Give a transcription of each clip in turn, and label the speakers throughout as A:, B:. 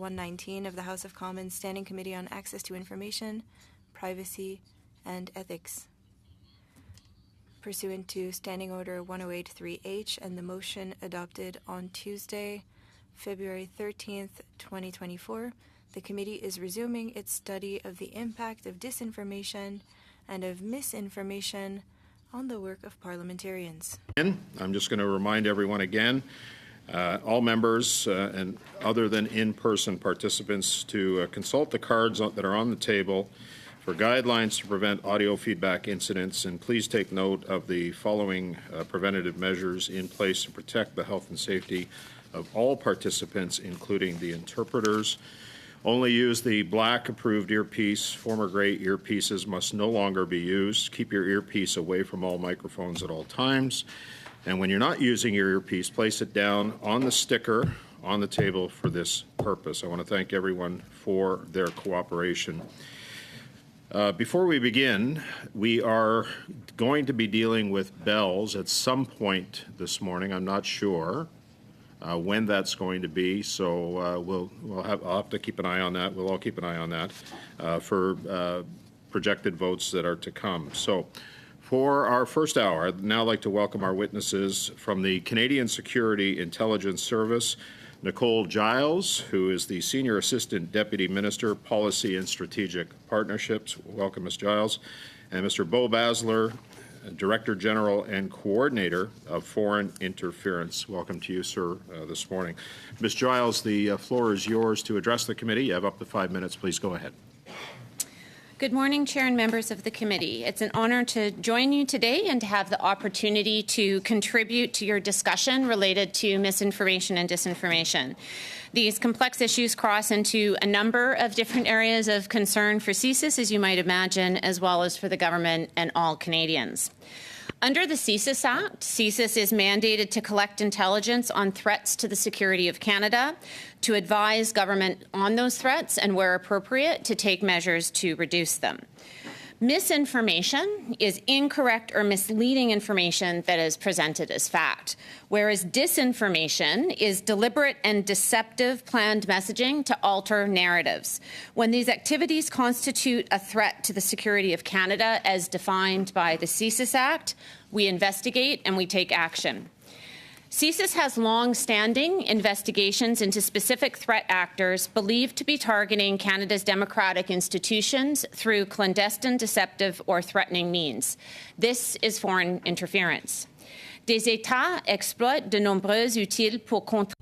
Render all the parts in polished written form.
A: 119 of the House of Commons Standing Committee on Access to Information, Privacy, and Ethics. Pursuant to Standing Order 1083H and the motion adopted on Tuesday, February 13th, 2024, the committee is resuming its study of the impact of disinformation and of misinformation on the work of parliamentarians.
B: I'm just going to remind everyone again, all members and other than in-person participants to consult the cards that are on the table for guidelines to prevent audio feedback incidents, and please take note of the following preventative measures in place to protect the health and safety of all participants, including the interpreters. Only use the black approved earpiece. Former gray earpieces must no longer be used. Keep your earpiece away from all microphones at all times. And when you're not using your earpiece, place it down on the sticker on the table for this purpose. I want to thank everyone for their cooperation. Before we begin, we are going to be dealing with bells at some point this morning. I'm not sure when that's going to be, so I'll have to keep an eye on that. We'll all keep an eye on that for projected votes that are to come. So for our first hour, I'd now like to welcome our witnesses from the Canadian Security Intelligence Service, Nicole Giles, who is the Senior Assistant Deputy Minister, Policy and Strategic Partnerships. Welcome, Ms. Giles. And Mr. Beau Basler, Director General and Coordinator of Foreign Interference. Welcome to you, sir, this morning. Ms. Giles, the floor is yours to address the committee. You have up to 5 minutes. Please go ahead.
C: Good morning, Chair and members of the committee. It's an honor to join you today and to have the opportunity to contribute to your discussion related to misinformation and disinformation. These complex issues cross into a number of different areas of concern for CSIS, as you might imagine, as well as for the government and all Canadians. Under the CSIS Act, CSIS is mandated to collect intelligence on threats to the security of Canada, to advise government on those threats, and where appropriate, to take measures to reduce them. Misinformation is incorrect or misleading information that is presented as fact, whereas disinformation is deliberate and deceptive planned messaging to alter narratives. When these activities constitute a threat to the security of Canada as defined by the CSIS Act, we investigate and we take action. CSIS has long-standing investigations into specific threat actors believed to be targeting Canada's democratic institutions through clandestine, deceptive, or threatening means. This is foreign interference. Des États exploitent de nombreux outils pour contrer.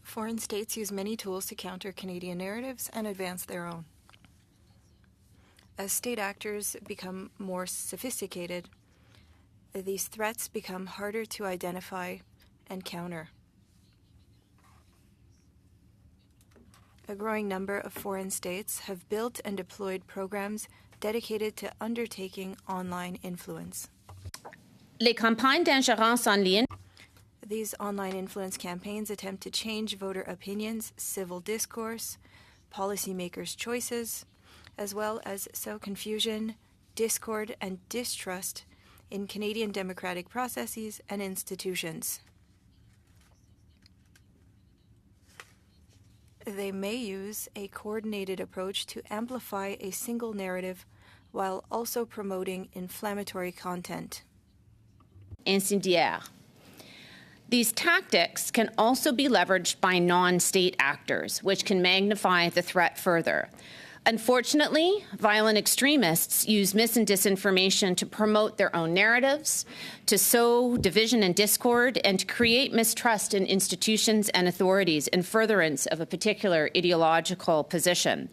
A: Foreign states use many tools to counter Canadian narratives and advance their own. As state actors become more sophisticated, these threats become harder to identify and counter. A growing number of foreign states have built and deployed programs dedicated to undertaking online influence.
C: Les campagnes d'ingérence en ligne.
A: These online influence campaigns attempt to change voter opinions, civil discourse, policymakers' choices, as well as sow confusion, discord, and distrust in Canadian democratic processes and institutions. They may use a coordinated approach to amplify a single narrative while also promoting inflammatory content.
C: Incendiaire. These tactics can also be leveraged by non-state actors, which can magnify the threat further. Unfortunately, violent extremists use mis and disinformation to promote their own narratives, to sow division and discord, and to create mistrust in institutions and authorities in furtherance of a particular ideological position.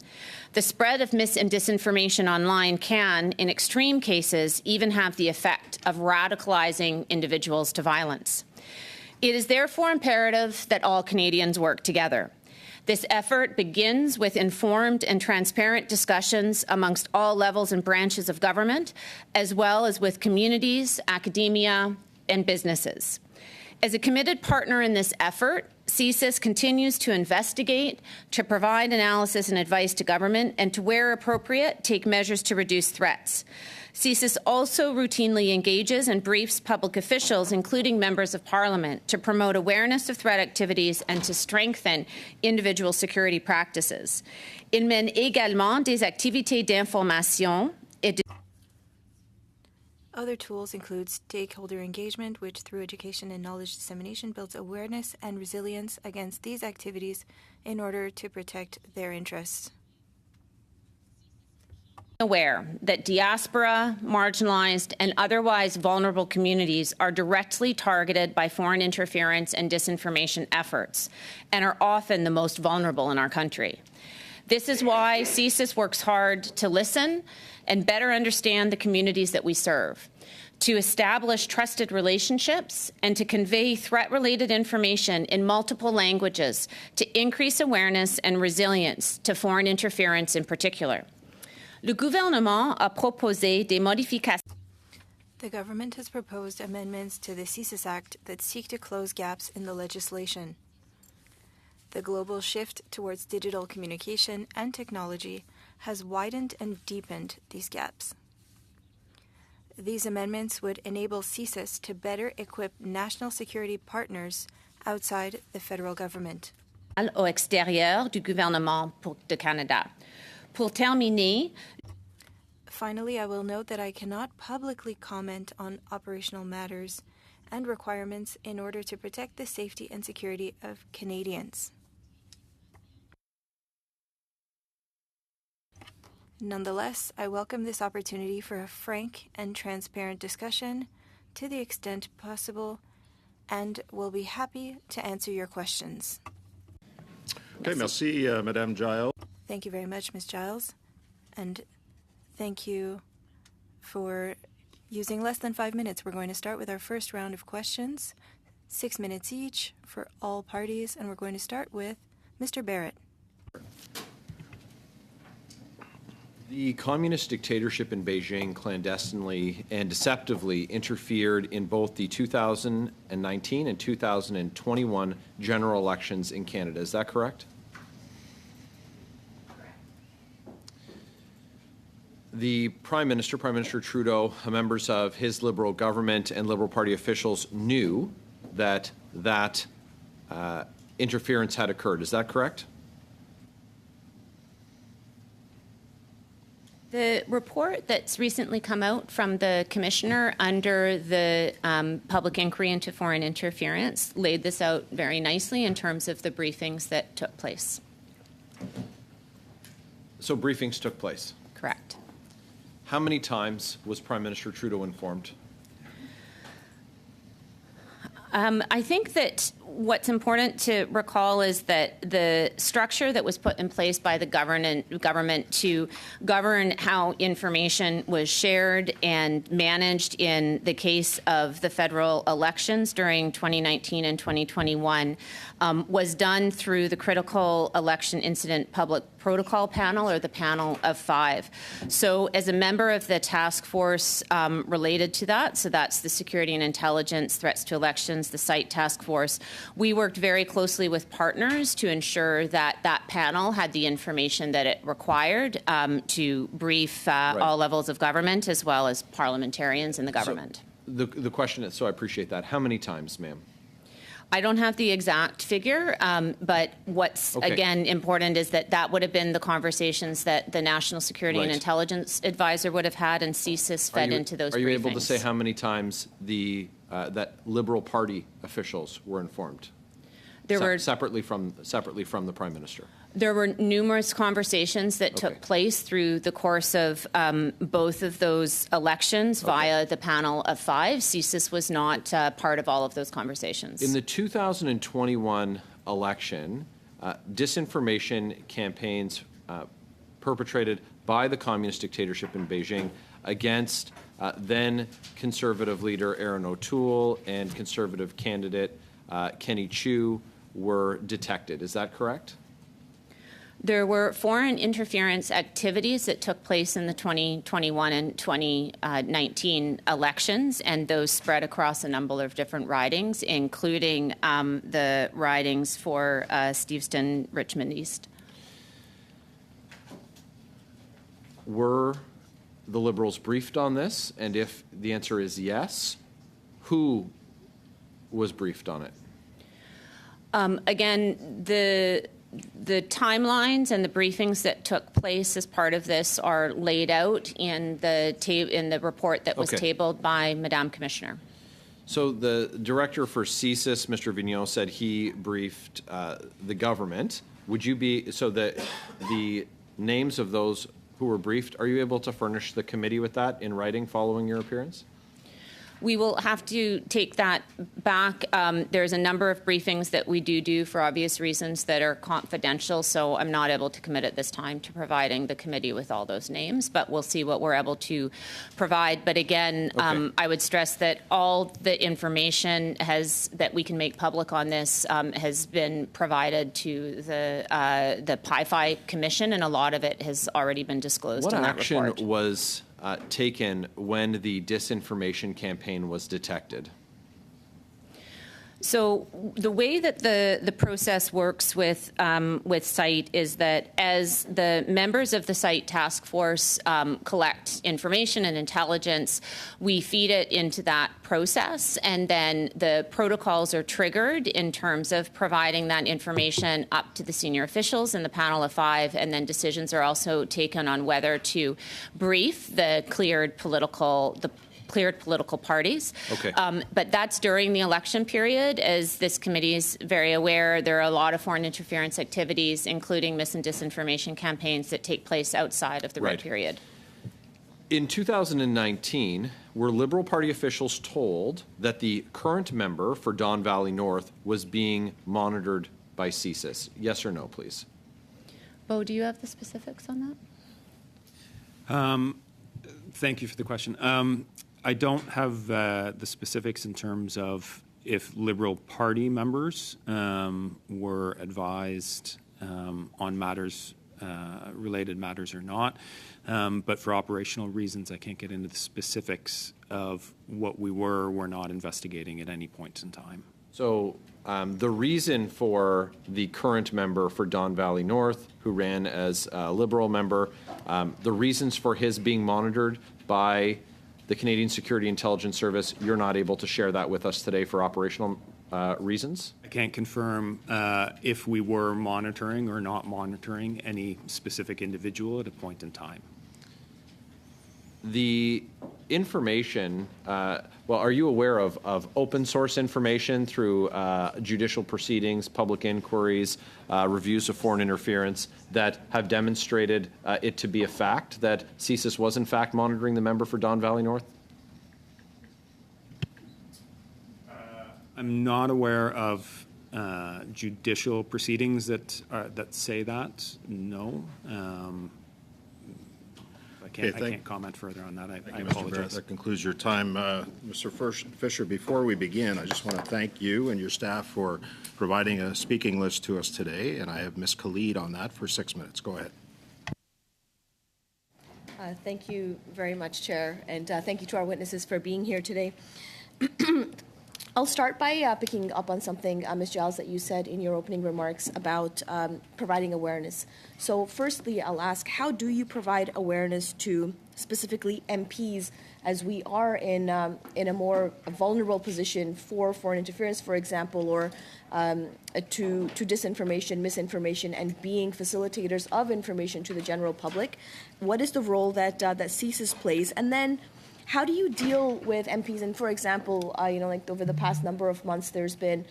C: The spread of mis and disinformation online can, in extreme cases, even have the effect of radicalizing individuals to violence. It is therefore imperative that all Canadians work together. This effort begins with informed and transparent discussions amongst all levels and branches of government, as well as with communities, academia, and businesses. As a committed partner in this effort, CSIS continues to investigate, to provide analysis and advice to government, and to, where appropriate, take measures to reduce threats. CSIS also routinely engages and briefs public officials, including members of Parliament, to promote awareness of threat activities and to strengthen individual security practices. Il mène également des activités d'information et de
A: Other tools include stakeholder engagement, which through education and knowledge dissemination builds awareness and resilience against these activities in order to protect their interests.
C: Aware that diaspora, marginalized, and otherwise vulnerable communities are directly targeted by foreign interference and disinformation efforts and are often the most vulnerable in our country. This is why CSIS works hard to listen and better understand the communities that we serve, to establish trusted relationships, and to convey threat-related information in multiple languages to increase awareness and resilience to foreign interference in particular. Le gouvernement a proposé des modifications.
A: The government has proposed amendments to the CSIS Act that seek to close gaps in the legislation. The global shift towards digital communication and technology has widened and deepened these gaps. These amendments would enable CSIS to better equip national security partners outside the federal government.
C: Au extérieur du gouvernement de Canada. Pour terminer,
A: finally, I will note that I cannot publicly comment on operational matters and requirements in order to protect the safety and security of Canadians. Nonetheless, I welcome this opportunity for a frank and transparent discussion to the extent possible and will be happy to answer your questions.
B: Okay, merci, Madame Giles.
A: Thank you very much, Ms. Giles, and thank you for using less than 5 minutes. We're going to start with our first round of questions, 6 minutes each for all parties, and we're going to start with Mr. Barrett.
D: The communist dictatorship in Beijing clandestinely and deceptively interfered in both the 2019 and 2021 general elections in Canada. Is that correct? The Prime Minister Trudeau, members of his Liberal government and Liberal Party officials knew that interference had occurred. Is that correct?
C: The report that's recently come out from the Commissioner under the public inquiry into foreign interference laid this out very nicely in terms of the briefings that took place.
D: So briefings took place?
C: Correct.
D: How many times was Prime Minister Trudeau informed?
C: I think that what's important to recall is that the structure that was put in place by the government to govern how information was shared and managed in the case of the federal elections during 2019 and 2021 was done through the Critical Election Incident Public Protocol Panel, or the Panel of Five. So as a member of the task force related to that, so that's the Security and Intelligence, Threats to Elections, the SITE task force, we worked very closely with partners to ensure that that panel had the information that it required to brief all levels of government as well as parliamentarians in the government.
D: So the question is, so I appreciate that. How many times, ma'am?
C: I don't have the exact figure, but what's, again, important is that that would have been the conversations that the National Security and Intelligence Advisor would have had, and CSIS fed into those briefings. Are you
D: able to say how many times that Liberal Party officials were informed?
C: There were
D: separately from the Prime Minister.
C: There were numerous conversations that took place through the course of both of those elections via the Panel of Five. CSIS was not part of all of those conversations.
D: In the 2021 election, disinformation campaigns perpetrated by the communist dictatorship in Beijing against then Conservative leader Erin O'Toole and Conservative candidate Kenny Chiu were detected. Is that correct?
C: There were foreign interference activities that took place in the 2021 and 2019 elections, and those spread across a number of different ridings, including the ridings for Steveston, Richmond East.
D: Were the Liberals briefed on this? And if the answer is yes, who was briefed on it?
C: Again, the timelines and the briefings that took place as part of this are laid out in the report that was tabled by Madame Commissioner.
D: So the director for CSIS, Mr. Vigneault, said he briefed the government. Would you be, so the names of those who were briefed, are you able to furnish the committee with that in writing following your appearance?
C: We will have to take that back. There's a number of briefings that we do for obvious reasons that are confidential, so I'm not able to commit at this time to providing the committee with all those names, but we'll see what we're able to provide. But again, I would stress that all the information that we can make public on this has been provided to the PIFI Commission, and a lot of it has already been disclosed in that report.
D: What action was taken when the disinformation campaign was detected?
C: So the way that the process works with SITE is that as the members of the SITE task force collect information and intelligence, we feed it into that process, and then the protocols are triggered in terms of providing that information up to the senior officials in the panel of 5, and then decisions are also taken on whether to brief the cleared political parties.
D: Okay.
C: But that's during the election period. As this committee is very aware, there are a lot of foreign interference activities, including mis- and disinformation campaigns that take place outside of the red period.
D: In 2019, were Liberal Party officials told that the current member for Don Valley North was being monitored by CSIS? Yes or no, please?
C: Bo, do you have the specifics on that?
E: Thank you for the question. I don't have the specifics in terms of if Liberal Party members were advised on matters, related matters or not. But for operational reasons, I can't get into the specifics of what we were or were not investigating at any point in time.
D: So the reason for the current member for Don Valley North, who ran as a Liberal member, the reasons for his being monitored by the Canadian Security Intelligence Service, you're not able to share that with us today for operational reasons?
E: I can't confirm if we were monitoring or not monitoring any specific individual at a point in time.
D: The information, well, are you aware of open source information through judicial proceedings, public inquiries, reviews of foreign interference that have demonstrated it to be a fact that CSIS was in fact monitoring the member for Don Valley North?
E: I'm not aware of judicial proceedings that say that. No. I can't comment further on that. I apologize.
B: That concludes your time. Mr. Fisher, before we begin, I just want to thank you and your staff for providing a speaking list to us today, and I have Ms. Khalid on that for 6 minutes. Go ahead.
F: Thank you very much, Chair, and thank you to our witnesses for being here today. I'll start by picking up on something, Ms. Giles, that you said in your opening remarks about providing awareness. So firstly, I'll ask, how do you provide awareness to specifically MPs as we are in a more vulnerable position for foreign interference, for example, or to disinformation, misinformation, and being facilitators of information to the general public? What is the role that CSIS plays? And then how do you deal with MPs? And for example, like over the past number of months, there's been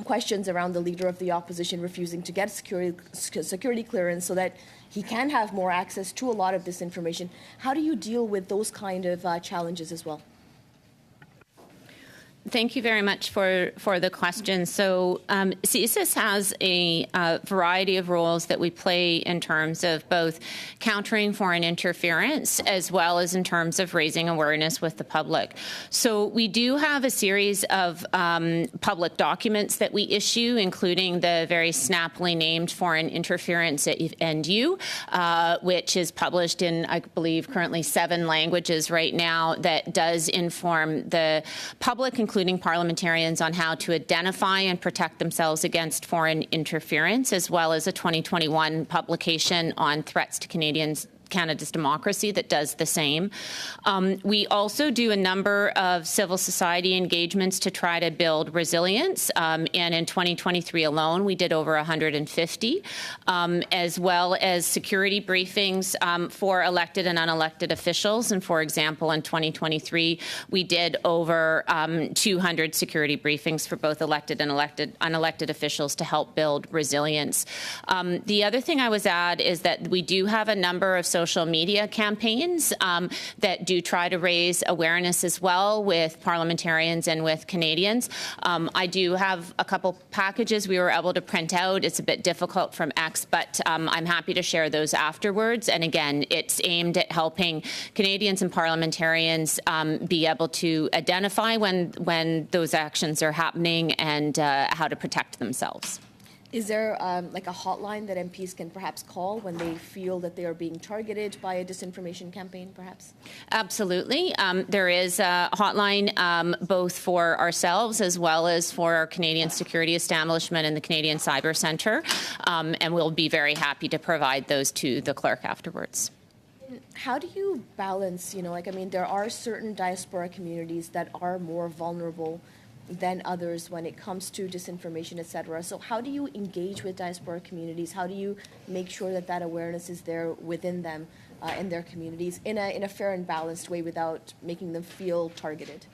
F: questions around the leader of the opposition refusing to get security clearance so that he can have more access to a lot of this information. How do you deal with those kind of challenges as well?
C: Thank you very much for the question. So CSIS has a variety of roles that we play in terms of both countering foreign interference as well as in terms of raising awareness with the public. So we do have a series of public documents that we issue, including the very snappily named Foreign Interference and You, which is published in, I believe, currently 7 languages right now, that does inform the public, including parliamentarians, on how to identify and protect themselves against foreign interference, as well as a 2021 publication on threats to Canada's democracy that does the same. We also do a number of civil society engagements to try to build resilience, and in 2023 alone, we did over 150, as well as security briefings for elected and unelected officials. And for example, in 2023, we did over 200 security briefings for both elected and unelected officials to help build resilience. The other thing I was add is that we do have a number of social media campaigns that do try to raise awareness as well with parliamentarians and with Canadians. I do have a couple packages we were able to print out. It's a bit difficult from X, but I'm happy to share those afterwards. And again, it's aimed at helping Canadians and parliamentarians be able to identify when those actions are happening and how to protect themselves.
F: Is there like a hotline that MPs can perhaps call when they feel that they are being targeted by a disinformation campaign, perhaps?
C: Absolutely. There is a hotline both for ourselves as well as for our Canadian Security Establishment and the Canadian Cyber Centre, and we'll be very happy to provide those to the clerk afterwards.
F: How do you balance, there are certain diaspora communities that are more vulnerable than others when it comes to disinformation, et cetera. So how do you engage with diaspora communities? How do you make sure that awareness is there within them and their communities in a fair and balanced way without making them feel targeted?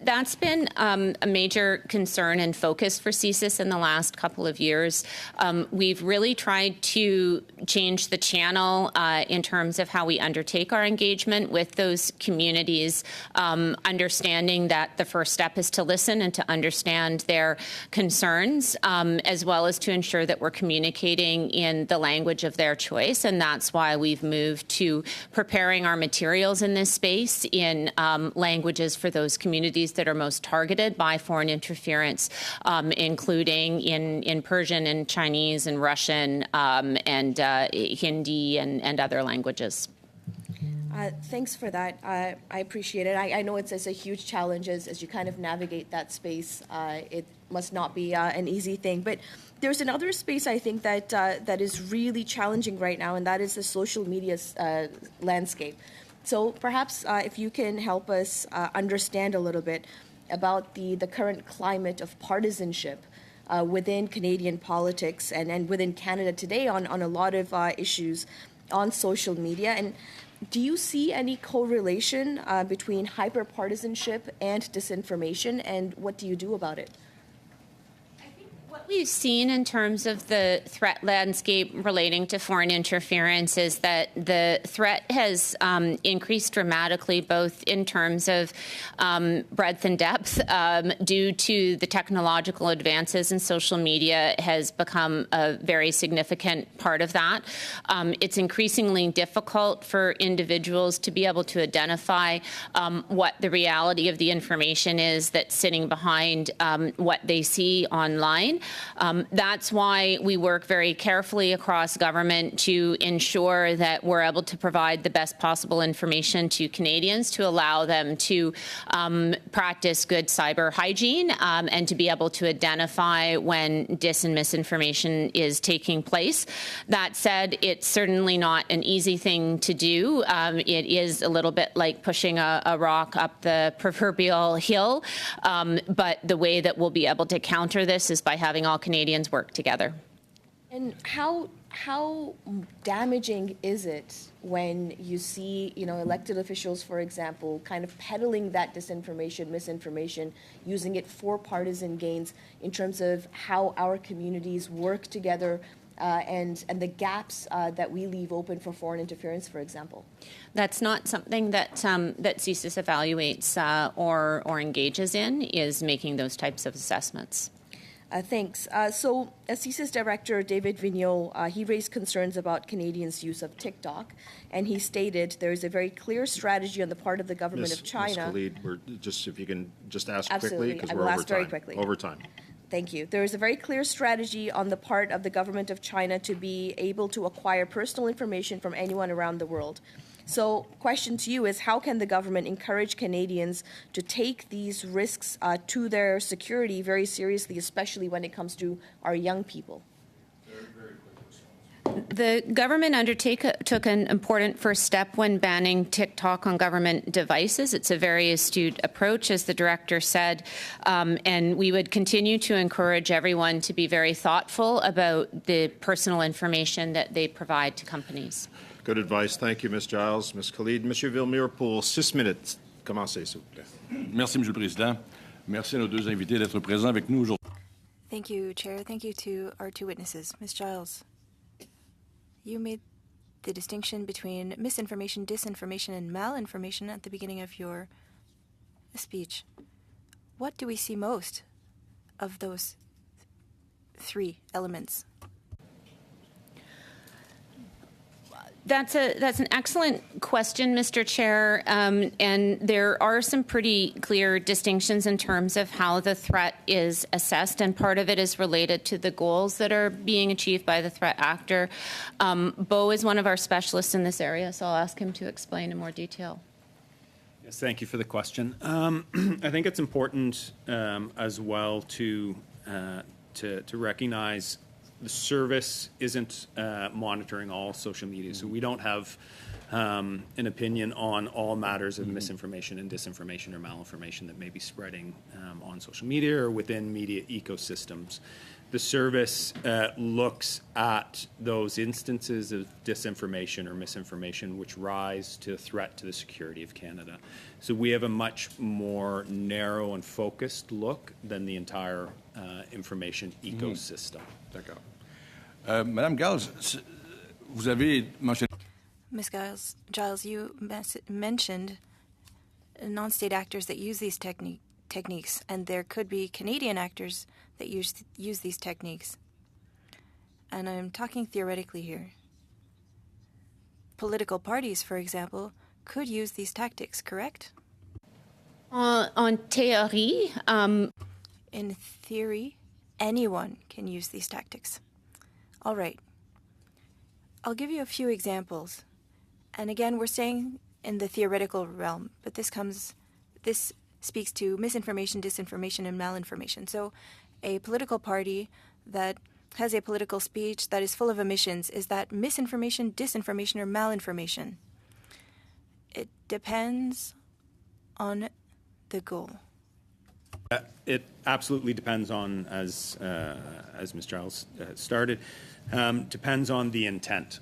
C: That's been a major concern and focus for CSIS in the last couple of years. We've really tried to change the channel in terms of how we undertake our engagement with those communities, understanding that the first step is to listen and to understand their concerns, as well as to ensure that we're communicating in the language of their choice. And that's why we've moved to preparing our materials in this space in languages for those communities that are most targeted by foreign interference, including in Persian and Chinese and Russian and Hindi and other languages.
F: Thanks for that. I appreciate it. I know it's a huge challenge as you kind of navigate that space. It must not be an easy thing. But there's another space I think that is really challenging right now, and that is the social media landscape. So perhaps if you can help us understand a little bit about the current climate of partisanship within Canadian politics and within Canada today on a lot of issues on social media. And do you see any correlation between hyperpartisanship and disinformation, and what do you do about it?
C: What we've seen in terms of the threat landscape relating to foreign interference is that the threat has increased dramatically, both in terms of breadth and depth, due to the technological advances, and social media has become a very significant part of that. It's increasingly difficult for individuals to be able to identify what the reality of the information is that's sitting behind what they see online. That's why we work very carefully across government to ensure that we're able to provide the best possible information to Canadians to allow them to practice good cyber hygiene and to be able to identify when dis and misinformation is taking place. That said, it's certainly not an easy thing to do. It is a little bit like pushing a rock up the proverbial hill, but the way that we'll be able to counter this is by having all Canadians work together.
F: And how damaging is it when you see, elected officials, for example, kind of peddling that disinformation, misinformation, using it for partisan gains in terms of how our communities work together and the gaps that we leave open for foreign interference, for example?
C: That's not something that that CSIS evaluates or engages in, is making those types of assessments.
F: Thanks. So, CSIS Director David Vigneault, he raised concerns about Canadians' use of TikTok, and he stated there is a very clear strategy on the part of the government of China.
B: Ms. Khalid, if you can just ask
F: Absolutely.
B: quickly, because
F: I
B: we're
F: will
B: over
F: ask very
B: time.
F: quickly.
B: Over time.
F: Thank you. There is a very clear strategy on the part of the government of China to be able to acquire personal information from anyone around the world. So, question to you is, how can the government encourage Canadians to take these risks to their security very seriously, especially when it comes to our young people?
C: The government took an important first step when banning TikTok on government devices. It's a very astute approach, as the director said, and we would continue to encourage everyone to be very thoughtful about the personal information that they provide to companies.
B: Good advice. Thank you, Ms. Giles. Ms. Khalid. Monsieur Villemure, pour 6 minutes. Commencez, s'il vous plaît.
G: Merci, Monsieur le Président. Merci à nos deux invités d'être présents avec nous aujourd'hui.
A: Thank you, Chair. Thank you to our two witnesses. Ms. Giles, you made the distinction between misinformation, disinformation, and malinformation at the beginning of your speech. What do we see most of those three elements?
C: That's an excellent question, Mr. Chair, and there are some pretty clear distinctions in terms of how the threat is assessed, and part of it is related to the goals that are being achieved by the threat actor. Bo is one of our specialists in this area, so I'll ask him to explain in more detail.
E: Yes, thank you for the question. I think it's important as well to recognize the service isn't monitoring all social media, so we don't have an opinion on all matters of misinformation and disinformation or malinformation that may be spreading on social media or within media ecosystems. The service looks at those instances of disinformation or misinformation which rise to a threat to the security of Canada. So we have a much more narrow and focused look than the entire information ecosystem.
G: D'accord. Madame Giles, vous avez mentionné...
A: Ms. Giles, you mentioned non-state actors that use these techniques, and there could be Canadian actors that use these techniques. And I'm talking theoretically here. Political parties, for example, could use these tactics, correct?
C: En théorie,
A: in theory, anyone can use these tactics. All right. I'll give you a few examples. And again, we're staying in the theoretical realm, but this speaks to misinformation, disinformation, and malinformation. So a political party that has a political speech that is full of omissions, is that misinformation, disinformation, or malinformation? It depends on the goal.
E: It absolutely depends on, as Ms. Giles started, depends on the intent.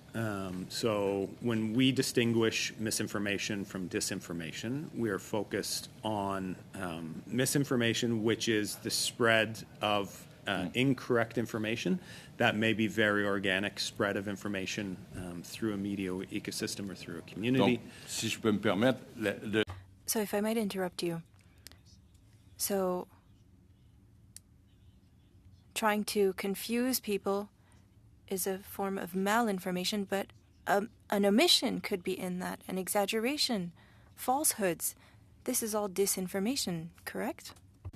E: So when we distinguish misinformation from disinformation, we are focused on misinformation, which is the spread of incorrect information. That may be very organic spread of information through a media ecosystem or through a community.
G: Donc, si je peux me permettre,
A: So if I might interrupt you. So trying to confuse people is a form of malinformation, but an omission could be in that, an exaggeration, falsehoods. This is all disinformation, correct?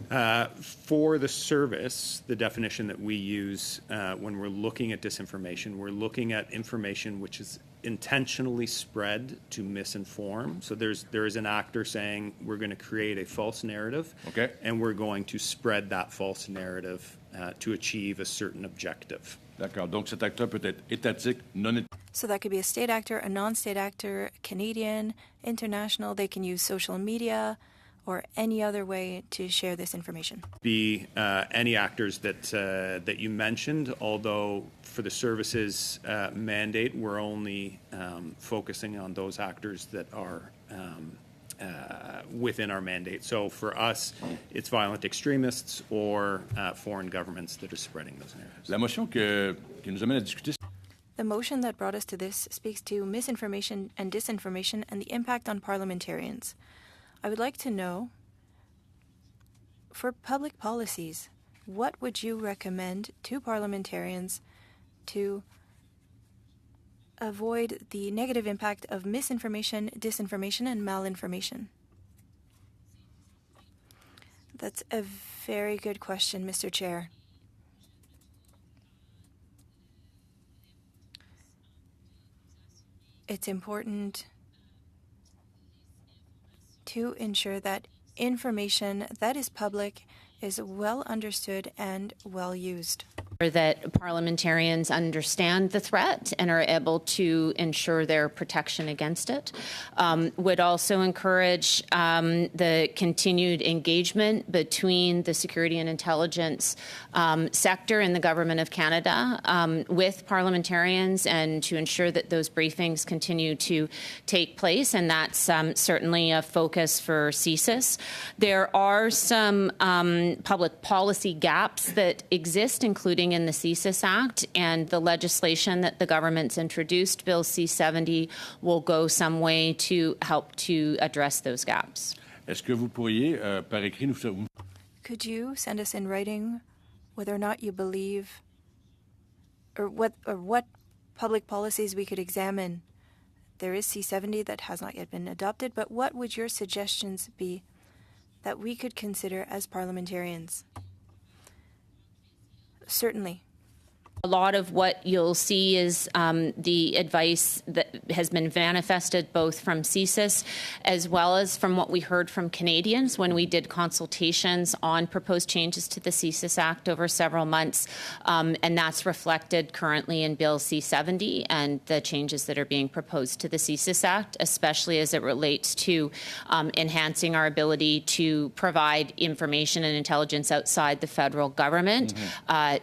E: For the service, the definition that we use when we're looking at disinformation, we're looking at information which is intentionally spread to misinform. So there is an actor saying we're going to create a false narrative,
G: okay,
E: and we're going to spread that false narrative to achieve a certain objective.
G: D'accord. Donc cet acteur peut être étatique, non étatique.
A: So that could be a state actor, a non-state actor, Canadian, international. They can use social media or any other way to share this information.
E: Be any actors that you mentioned, although for the services mandate, we're only focusing on those actors that are within our mandate. So for us, it's violent extremists or foreign governments that are spreading those narratives.
G: La motion qui nous amène à discuter.
A: The motion that brought us to this speaks to misinformation and disinformation and the impact on parliamentarians. I would like to know, for public policies, what would you recommend to parliamentarians to avoid the negative impact of misinformation, disinformation, and malinformation? That's a very good question, Mr. Chair. It's important to ensure that information that is public is well understood and well used.
C: That parliamentarians understand the threat and are able to ensure their protection against it. Would also encourage the continued engagement between the security and intelligence sector in the Government of Canada with parliamentarians, and to ensure that those briefings continue to take place, and that's certainly a focus for CSIS. There are some public policy gaps that exist, including in the CSIS Act, and the legislation that the government's introduced, Bill C-70, will go some way to help to address those gaps.
G: Est-ce que vous pourriez, par écrit, nous...
A: Could you send us in writing whether or not you believe, or what public policies we could examine? There is C-70 that has not yet been adopted, but what would your suggestions be that we could consider as parliamentarians? Certainly.
C: A lot of what you'll see is the advice that has been manifested both from CSIS as well as from what we heard from Canadians when we did consultations on proposed changes to the CSIS Act over several months. And that's reflected currently in Bill C-70 and the changes that are being proposed to the CSIS Act, especially as it relates to enhancing our ability to provide information and intelligence outside the federal government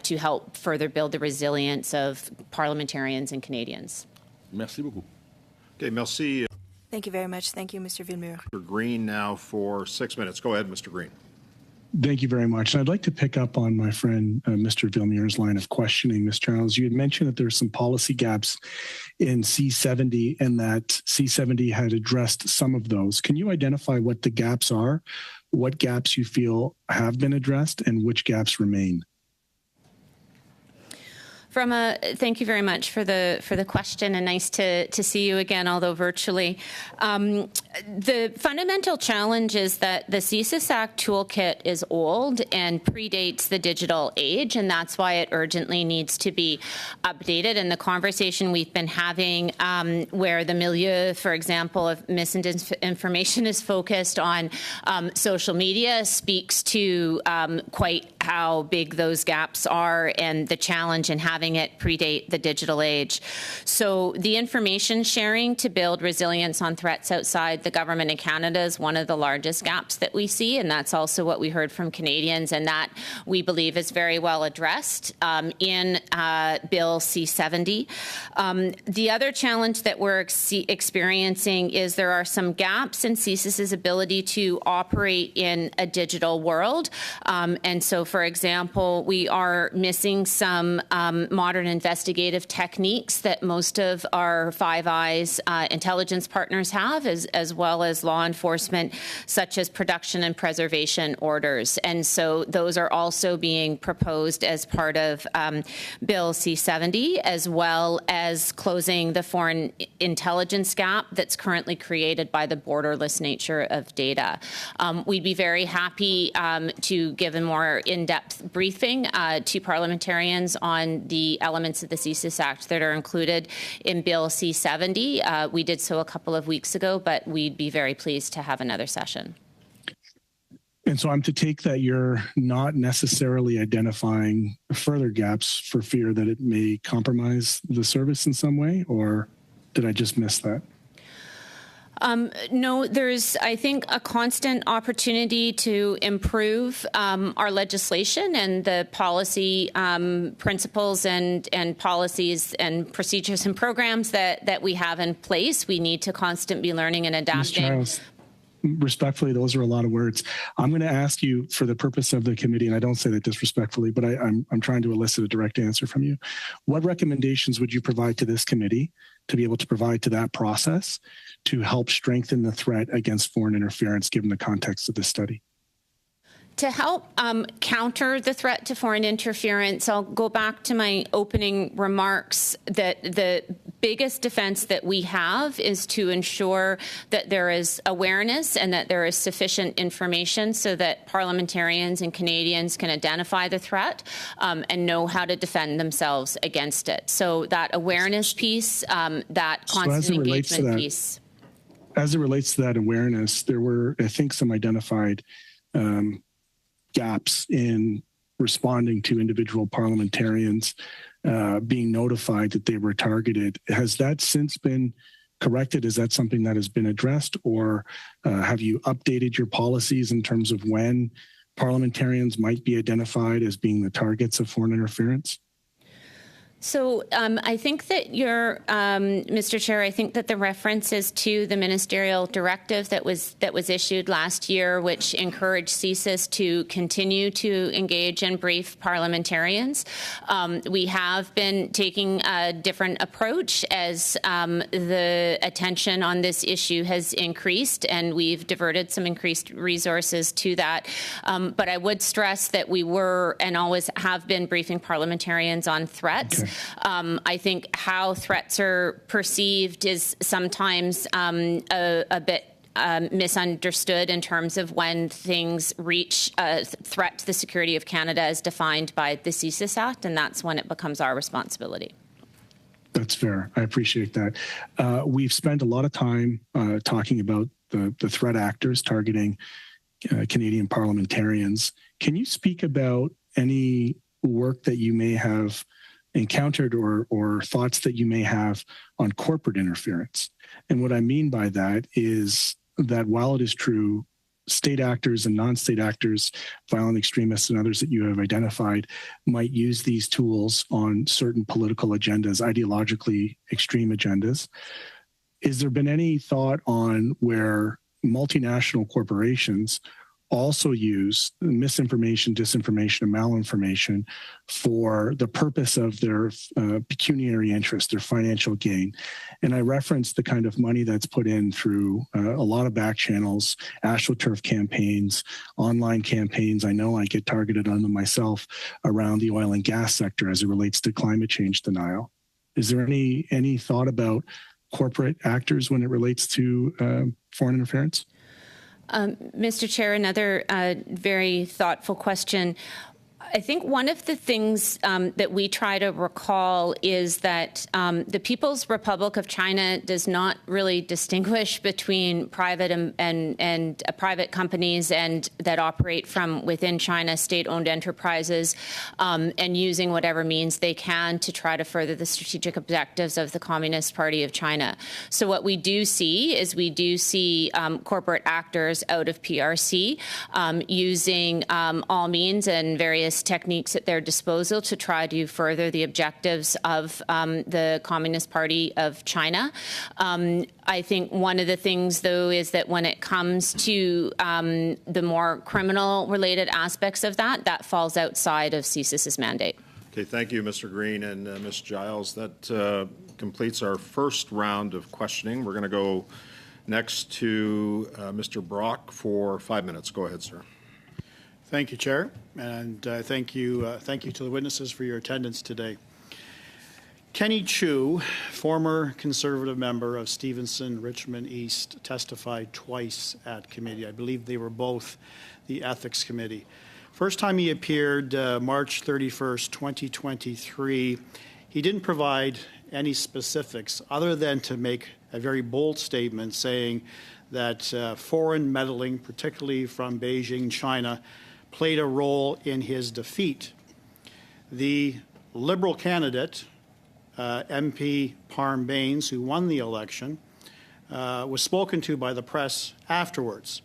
C: to help further build the resilience of parliamentarians and Canadians.
G: Merci beaucoup.
B: Okay, merci.
A: Thank you very much. Thank you, Mr. Villemure.
B: Mr. Green now for 6 minutes. Go ahead, Mr. Green.
H: Thank you very much. And I'd like to pick up on my friend Mr. Villemure's line of questioning. Ms. Childs, you had mentioned that there's some policy gaps in C-70 and that C-70 had addressed some of those. Can you identify what the gaps are, what gaps you feel have been addressed, and which gaps remain?
C: Thank you very much for the question, and nice to see you again, although virtually. The fundamental challenge is that the CSIS Act toolkit is old and predates the digital age, and that's why it urgently needs to be updated. And the conversation we've been having, where the milieu, for example, of misinformation is focused on social media, speaks to quite how big those gaps are and the challenge in having it predate the digital age. So the information sharing to build resilience on threats outside the government in Canada is one of the largest gaps that we see, and that's also what we heard from Canadians, and that we believe is very well addressed in Bill C-70. The other challenge that we're experiencing is there are some gaps in CSIS's ability to operate in a digital world, and so, for example, we are missing some modern investigative techniques that most of our Five Eyes intelligence partners have, as well as law enforcement, such as production and preservation orders. And so those are also being proposed as part of Bill C-70, as well as closing the foreign intelligence gap that's currently created by the borderless nature of data. We'd be very happy to give a more in-depth briefing to parliamentarians on the elements of the CSIS Act that are included in Bill C-70. We did so a couple of weeks ago, but we'd be very pleased to have another session.
H: And so I'm to take that you're not necessarily identifying further gaps for fear that it may compromise the service in some way, or did I just miss that?
C: No, there's, I think, a constant opportunity to improve our legislation and the policy principles and policies and procedures and programs that we have in place. We need to constantly be learning and adapting.
H: respectfully, those are a lot of words. I'm going to ask you, for the purpose of the committee, and I don't say that disrespectfully, but I'm trying to elicit a direct answer from you. What recommendations would you provide to this committee to be able to provide to that process to help strengthen the threat against foreign interference, given the context of this study?
C: To help counter the threat to foreign interference, I'll go back to my opening remarks that the biggest defense that we have is to ensure that there is awareness and that there is sufficient information so that parliamentarians and Canadians can identify the threat and know how to defend themselves against it. So that awareness piece, that constant engagement piece.
H: As it relates to that awareness, there were, I think, some identified gaps in responding to individual parliamentarians being notified that they were targeted. Has that since been corrected? Is that something that has been addressed, or have you updated your policies in terms of when parliamentarians might be identified as being the targets of foreign interference?
C: So I think that Mr. Chair, I think that the reference is to the ministerial directive that was issued last year, which encouraged CSIS to continue to engage and brief parliamentarians. We have been taking a different approach as the attention on this issue has increased, and we've diverted some increased resources to that. But I would stress that we were and always have been briefing parliamentarians on threats. Okay. I think how threats are perceived is sometimes a bit misunderstood in terms of when things reach a threat to the security of Canada as defined by the CSIS Act, and that's when it becomes our responsibility.
H: That's fair. I appreciate that. We've spent a lot of time talking about the threat actors targeting Canadian parliamentarians. Can you speak about any work that you may have encountered or thoughts that you may have on corporate interference? And what I mean by that is that while it is true, state actors and non-state actors, violent extremists and others that you have identified, might use these tools on certain political agendas, ideologically extreme agendas. Has there been any thought on where multinational corporations also use misinformation, disinformation, and malinformation for the purpose of their pecuniary interest, their financial gain? And I referenced the kind of money that's put in through a lot of back channels, AstroTurf campaigns, online campaigns. I know I get targeted on them myself around the oil and gas sector as it relates to climate change denial. Is there any thought about corporate actors when it relates to foreign interference?
C: Mr. Chair, another very thoughtful question. I think one of the things that we try to recall is that the People's Republic of China does not really distinguish between private and private companies and that operate from within China, state-owned enterprises, and using whatever means they can to try to further the strategic objectives of the Communist Party of China. So what we do see is corporate actors out of PRC using all means and various techniques at their disposal to try to further the objectives of the Communist Party of China. I think one of the things, though, is that when it comes to the more criminal-related aspects of that falls outside of CSIS's mandate.
B: Okay, thank you, Mr. Green and Ms. Giles. That completes our first round of questioning. We're going to go next to Mr. Brock for 5 minutes. Go ahead, sir.
I: Thank you, Chair, and thank you to the witnesses for your attendance today. Kenny Chu, former Conservative member of Stevenson Richmond East, testified twice at committee. I believe they were both the Ethics Committee. First time he appeared, March 31st, 2023, he didn't provide any specifics other than to make a very bold statement saying that foreign meddling, particularly from Beijing, China, played a role in his defeat. The Liberal candidate, MP Parm Bains, who won the election, was spoken to by the press afterwards.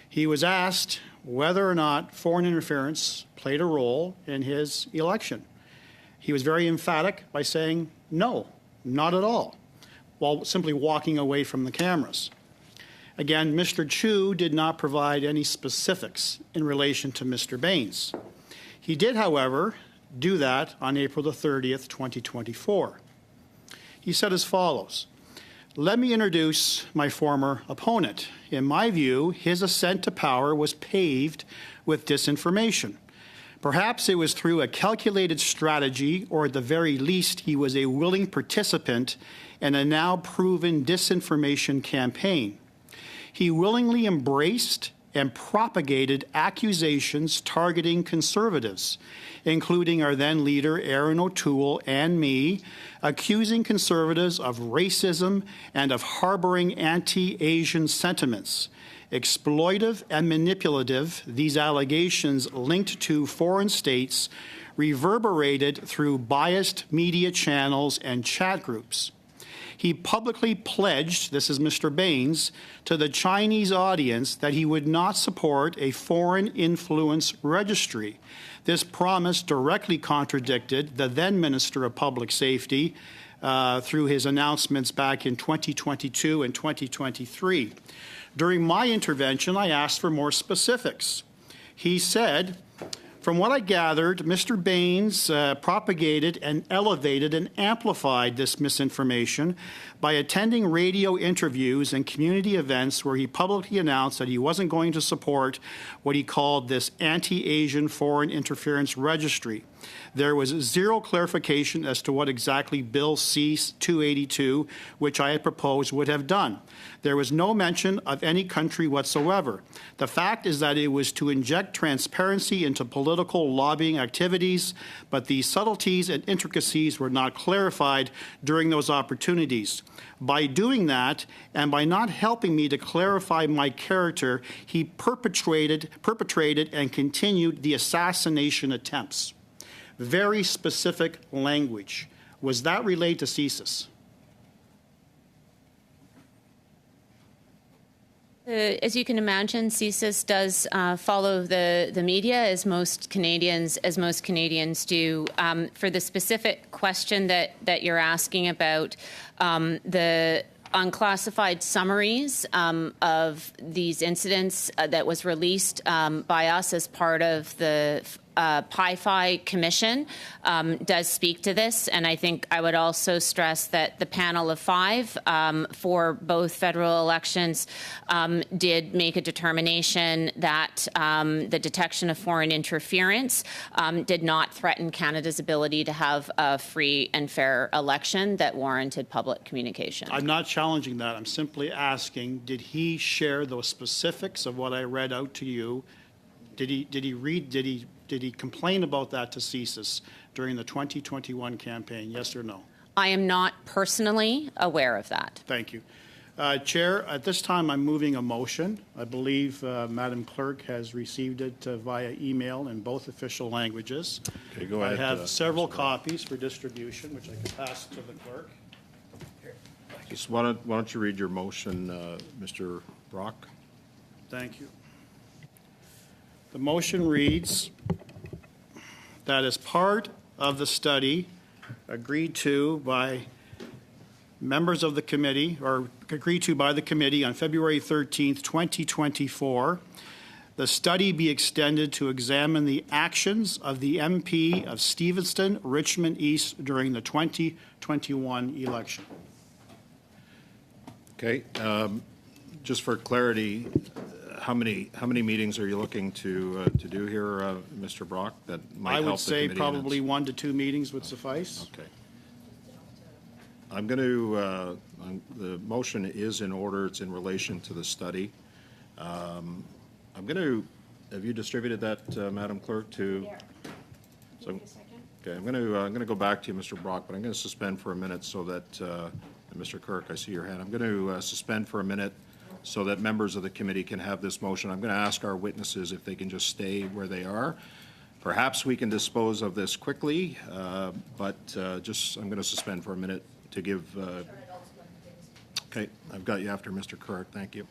I: He was asked whether or not foreign interference played a role in his election. He was very emphatic by saying, no, not at all, while simply walking away from the cameras. Again, Mr. Chu did not provide any specifics in relation to Mr. Baines. He did, however, do that on April the 30th, 2024. He said as follows, "Let me introduce my former opponent. In my view, his ascent to power was paved with disinformation. Perhaps it was through a calculated strategy, or at the very least, he was a willing participant in a now proven disinformation campaign. He willingly embraced and propagated accusations targeting conservatives, including our then leader Aaron O'Toole and me, accusing conservatives of racism and of harboring anti-Asian sentiments. Exploitive and manipulative, these allegations linked to foreign states reverberated through biased media channels and chat groups. He publicly pledged, this is Mr. Baines, to the Chinese audience that he would not support a foreign influence registry. This promise directly contradicted the then Minister of Public Safety through his announcements back in 2022 and 2023. During my intervention, I asked for more specifics. He said, from what I gathered, Mr. Baines propagated and elevated and amplified this misinformation by attending radio interviews and community events where he publicly announced that he wasn't going to support what he called this anti-Asian foreign interference registry. There was zero clarification as to what exactly Bill C-282, which I had proposed, would have done. There was no mention of any country whatsoever. The fact is that it was to inject transparency into political lobbying activities, but the subtleties and intricacies were not clarified during those opportunities. By doing that, and by not helping me to clarify my character, he perpetrated and continued the assassination attempts. Very specific language. Was that relayed to CSIS?
C: As you can imagine, CSIS does follow the media, as most Canadians do. For the specific question that you're asking about, the unclassified summaries of these incidents that was released by us as part of the PIFI Commission does speak to this, and I think I would also stress that the panel of 5 for both federal elections did make a determination that the detection of foreign interference did not threaten Canada's ability to have a free and fair election that warranted public communication.
I: I'm not challenging that. I'm simply asking, did he share those specifics of what I read out to you? Did he complain about that to CSIS during the 2021 campaign, yes or no?
C: I am not personally aware of that.
I: Thank you. Chair, at this time I'm moving a motion. I believe Madam Clerk has received it via email in both official languages.
B: Okay, go ahead.
I: I have several copies for distribution, which I can pass to the clerk.
B: Just why don't you read your motion, Mr. Brock?
I: Thank you. The motion reads that as part of the study agreed to by members of the committee, or agreed to by the committee on February 13th, 2024, the study be extended to examine the actions of the MP of Stevenston, Richmond East during the 2021 election.
B: Okay. Just for clarity, how many meetings are you looking to do here, Mr. Brock? That might help the committee.
I: I would say probably 1 to 2 meetings would suffice.
B: Okay. I'm going to. The motion is in order. It's in relation to the study. I'm going to. Have you distributed that, Madam Clerk? To.
C: Yeah.
B: So, okay. I'm going to go back to you, Mr. Brock, but I'm going to suspend for a minute so that. Mr. Kirk, I see your hand. I'm going to suspend for a minute so that members of the committee can have this motion. I'm going to ask our witnesses if they can just stay where they are. Perhaps we can dispose of this quickly, but I'm going to suspend for a minute to give. Okay, I've got you after Mr. Kirk. Thank you.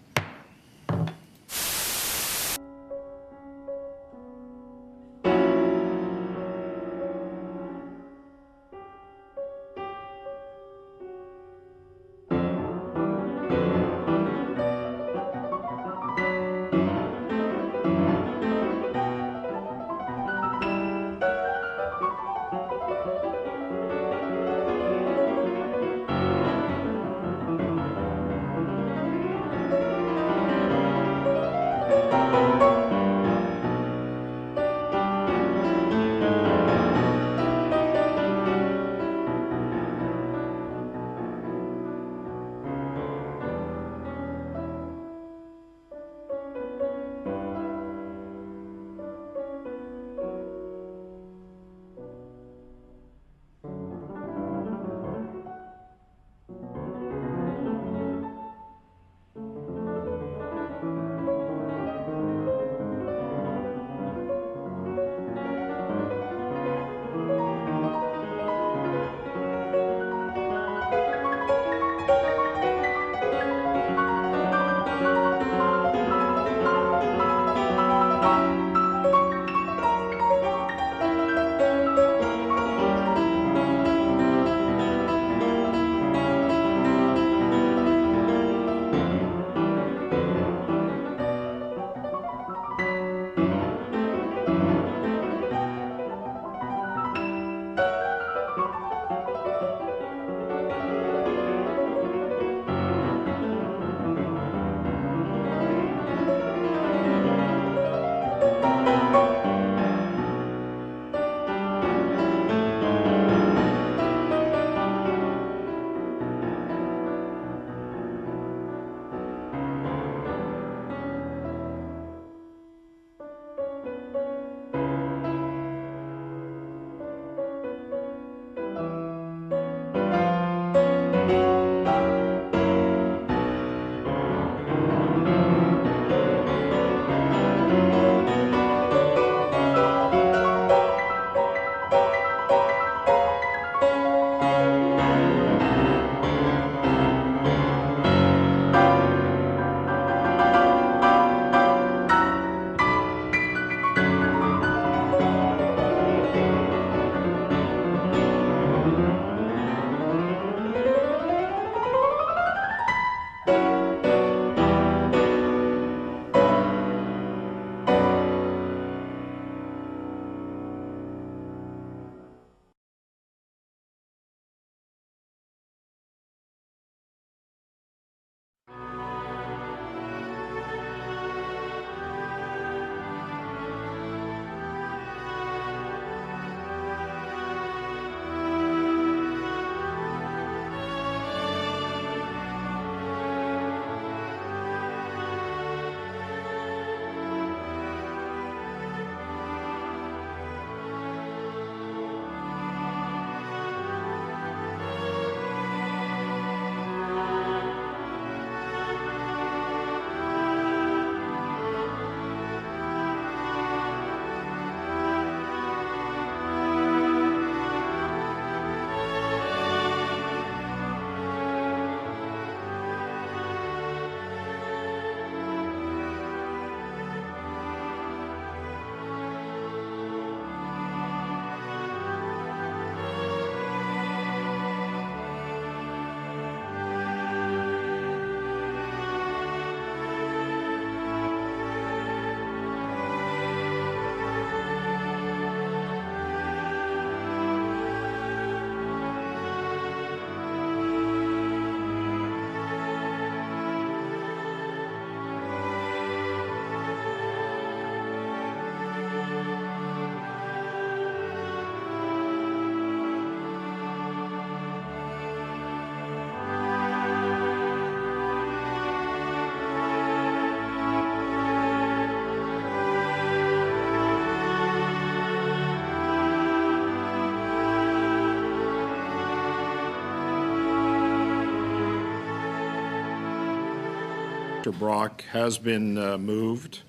B: Mr. Brock has been moved.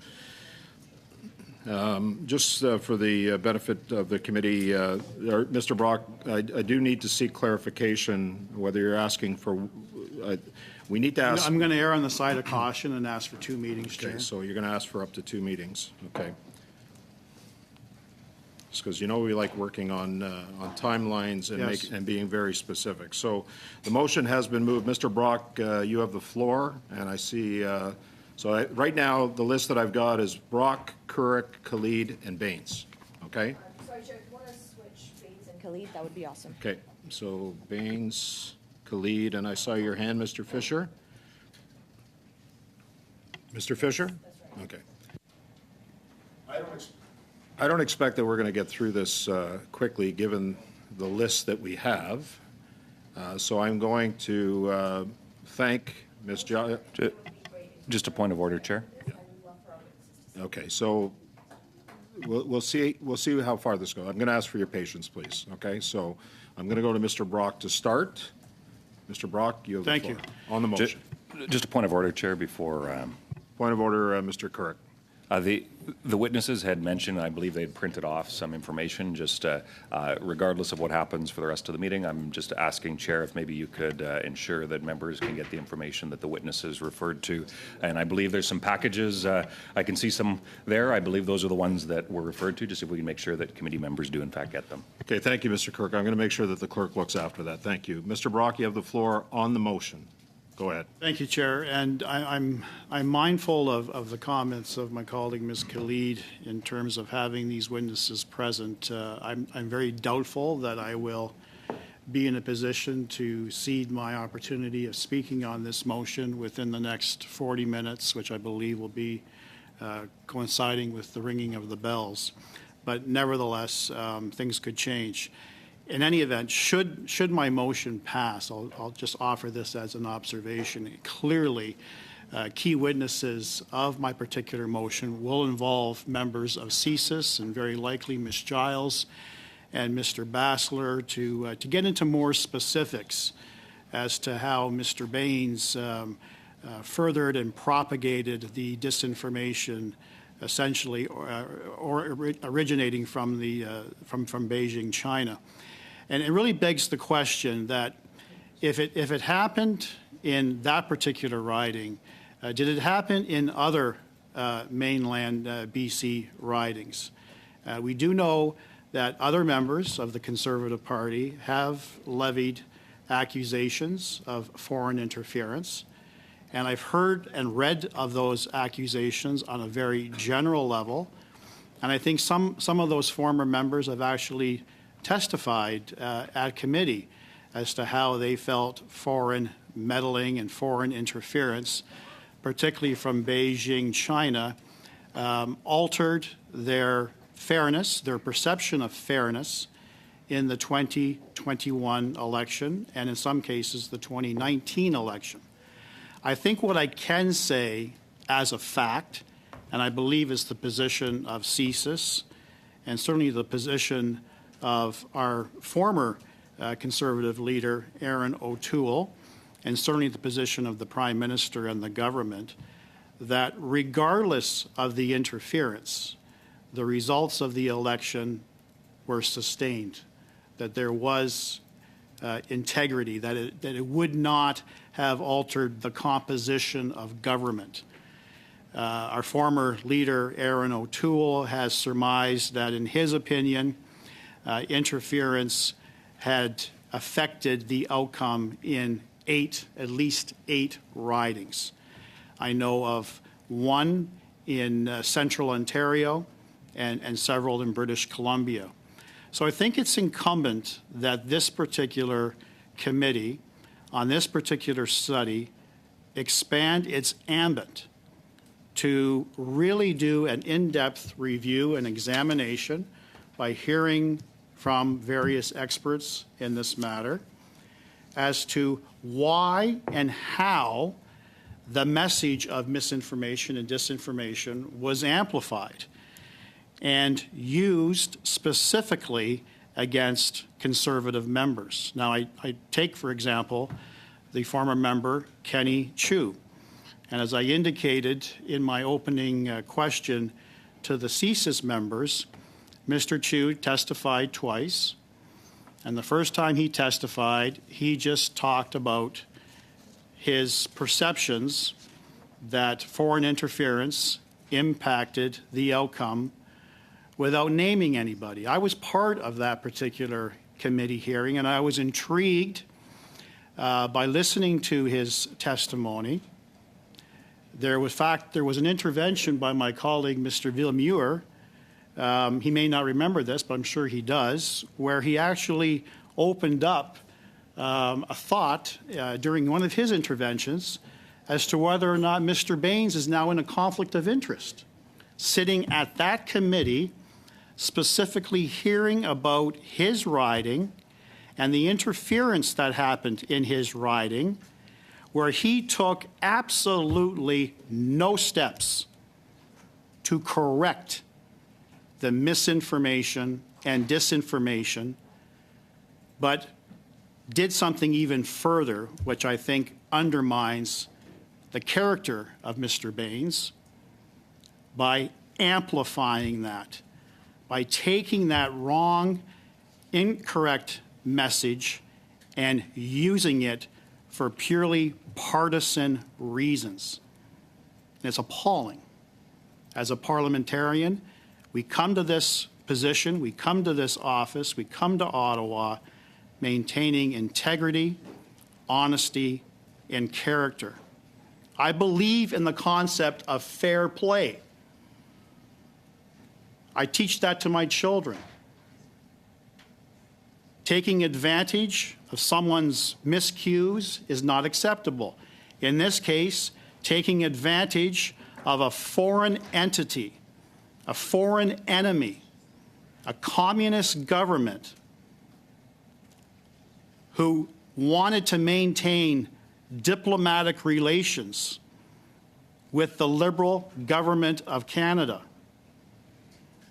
B: Just for the benefit of the committee, Mr. Brock, I do need to seek clarification whether you're asking for, we need to ask.
I: I'm going to err on the side of caution and ask for 2 meetings, Chair.
B: Okay, so you're going to ask for up to 2 meetings, okay. Just because we like working on timelines and,
I: Yes.
B: and being very specific. So the motion has been moved. Mr. Brock, you have the floor, and I see, right now, the list that I've got is Brock, Couric, Khalid, and Baines, okay?
F: Sorry, Chair, if you want to switch Baines and Khalid, that would be awesome.
B: Okay, so Baines, Khalid, and I saw your hand, Mr. Fisher. Mr. Fisher? That's right. Okay. I don't expect that we're going to get through this quickly, given the list that we have. So I'm going to thank Ms.
J: Just a point of order, Chair.
B: Okay, so we'll see how far this goes. I'm going to ask for your patience, please. Okay, so I'm going to go to Mr. Brock to start. Mr. Brock, you have the floor.
I: Thank
B: On the motion.
J: Just a point of order, Chair, before.
B: Point of order, Mr. Couric.
J: The witnesses had mentioned, I believe they had printed off some information, just regardless of what happens for the rest of the meeting. I'm just asking, Chair, if maybe you could ensure that members can get the information that the witnesses referred to. And I believe there's some packages. I can see some there. I believe those are the ones that were referred to, just if we can make sure that committee members do, in fact, get them.
B: Okay, thank you, Mr. Couric. I'm going to make sure that the clerk looks after that. Thank you. Mr. Brock, you have the floor on the motion. Go ahead.
I: Thank you, Chair. And I'm mindful of the comments of my colleague, Ms. Khalid, in terms of having these witnesses present. I'm very doubtful that I will be in a position to cede my opportunity of speaking on this motion within the next 40 minutes, which I believe will be coinciding with the ringing of the bells. But nevertheless, things could change. In any event, should my motion pass, I'll just offer this as an observation. Clearly, key witnesses of my particular motion will involve members of CSIS and very likely Ms. Giles and Mr. Bassler to get into more specifics as to how Mr. Baines furthered and propagated the disinformation essentially or originating from Beijing, China. And it really begs the question that if it happened in that particular riding, did it happen in other mainland BC ridings? We do know that other members of the Conservative Party have levied accusations of foreign interference. And I've heard and read of those accusations on a very general level. And I think some of those former members have actually testified at committee as to how they felt foreign meddling and foreign interference, particularly from Beijing, China, altered their fairness, their perception of fairness in the 2021 election and in some cases the 2019 election. I think what I can say as a fact, and I believe is the position of CSIS and certainly the position of our former Conservative leader, Aaron O'Toole, and certainly the position of the Prime Minister and the government, that regardless of the interference, the results of the election were sustained, that there was integrity, that it would not have altered the composition of government. Our former leader, Aaron O'Toole, has surmised that, in his opinion, interference had affected the outcome in at least eight ridings. I know of one in central Ontario and several in British Columbia. So I think it's incumbent that this particular committee on this particular study expand its ambit to really do an in-depth review and examination by hearing from various experts in this matter as to why and how the message of misinformation and disinformation was amplified and used specifically against Conservative members. Now, I take, for example, the former member, Kenny Chu. And as I indicated in my opening question to the CSIS members, Mr. Chu testified twice. And the first time he testified, he just talked about his perceptions that foreign interference impacted the outcome without naming anybody. I was part of that particular committee hearing, and I was intrigued by listening to his testimony. There was an intervention by my colleague, Mr. Villemure. He may not remember this, but I'm sure he does, where he actually opened up a thought during one of his interventions as to whether or not Mr. Baines is now in a conflict of interest, sitting at that committee, specifically hearing about his riding and the interference that happened in his riding, where he took absolutely no steps to correct the misinformation and disinformation, but did something even further, which I think undermines the character of Mr. Baines, by amplifying that, by taking that wrong, incorrect message and using it for purely partisan reasons. It's appalling. As a parliamentarian, we come to this position, we come to this office, we come to Ottawa maintaining integrity, honesty, and character. I believe in the concept of fair play. I teach that to my children. Taking advantage of someone's miscues is not acceptable. In this case, taking advantage of a foreign entity, a foreign enemy, a communist government who wanted to maintain diplomatic relations with the Liberal government of Canada.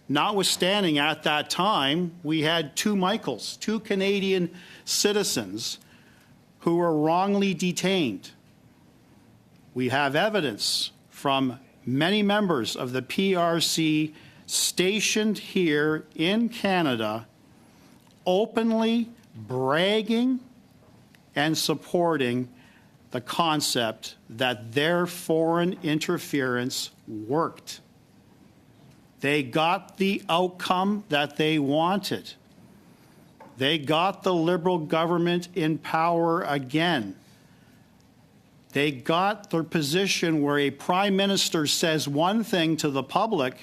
I: Notwithstanding, at that time, we had two Michaels, two Canadian citizens who were wrongly detained. We have evidence from many members of the PRC stationed here in Canada openly bragging and supporting the concept that their foreign interference worked. They got the outcome that they wanted. They got the Liberal government in power again. They got their position where a prime minister says one thing to the public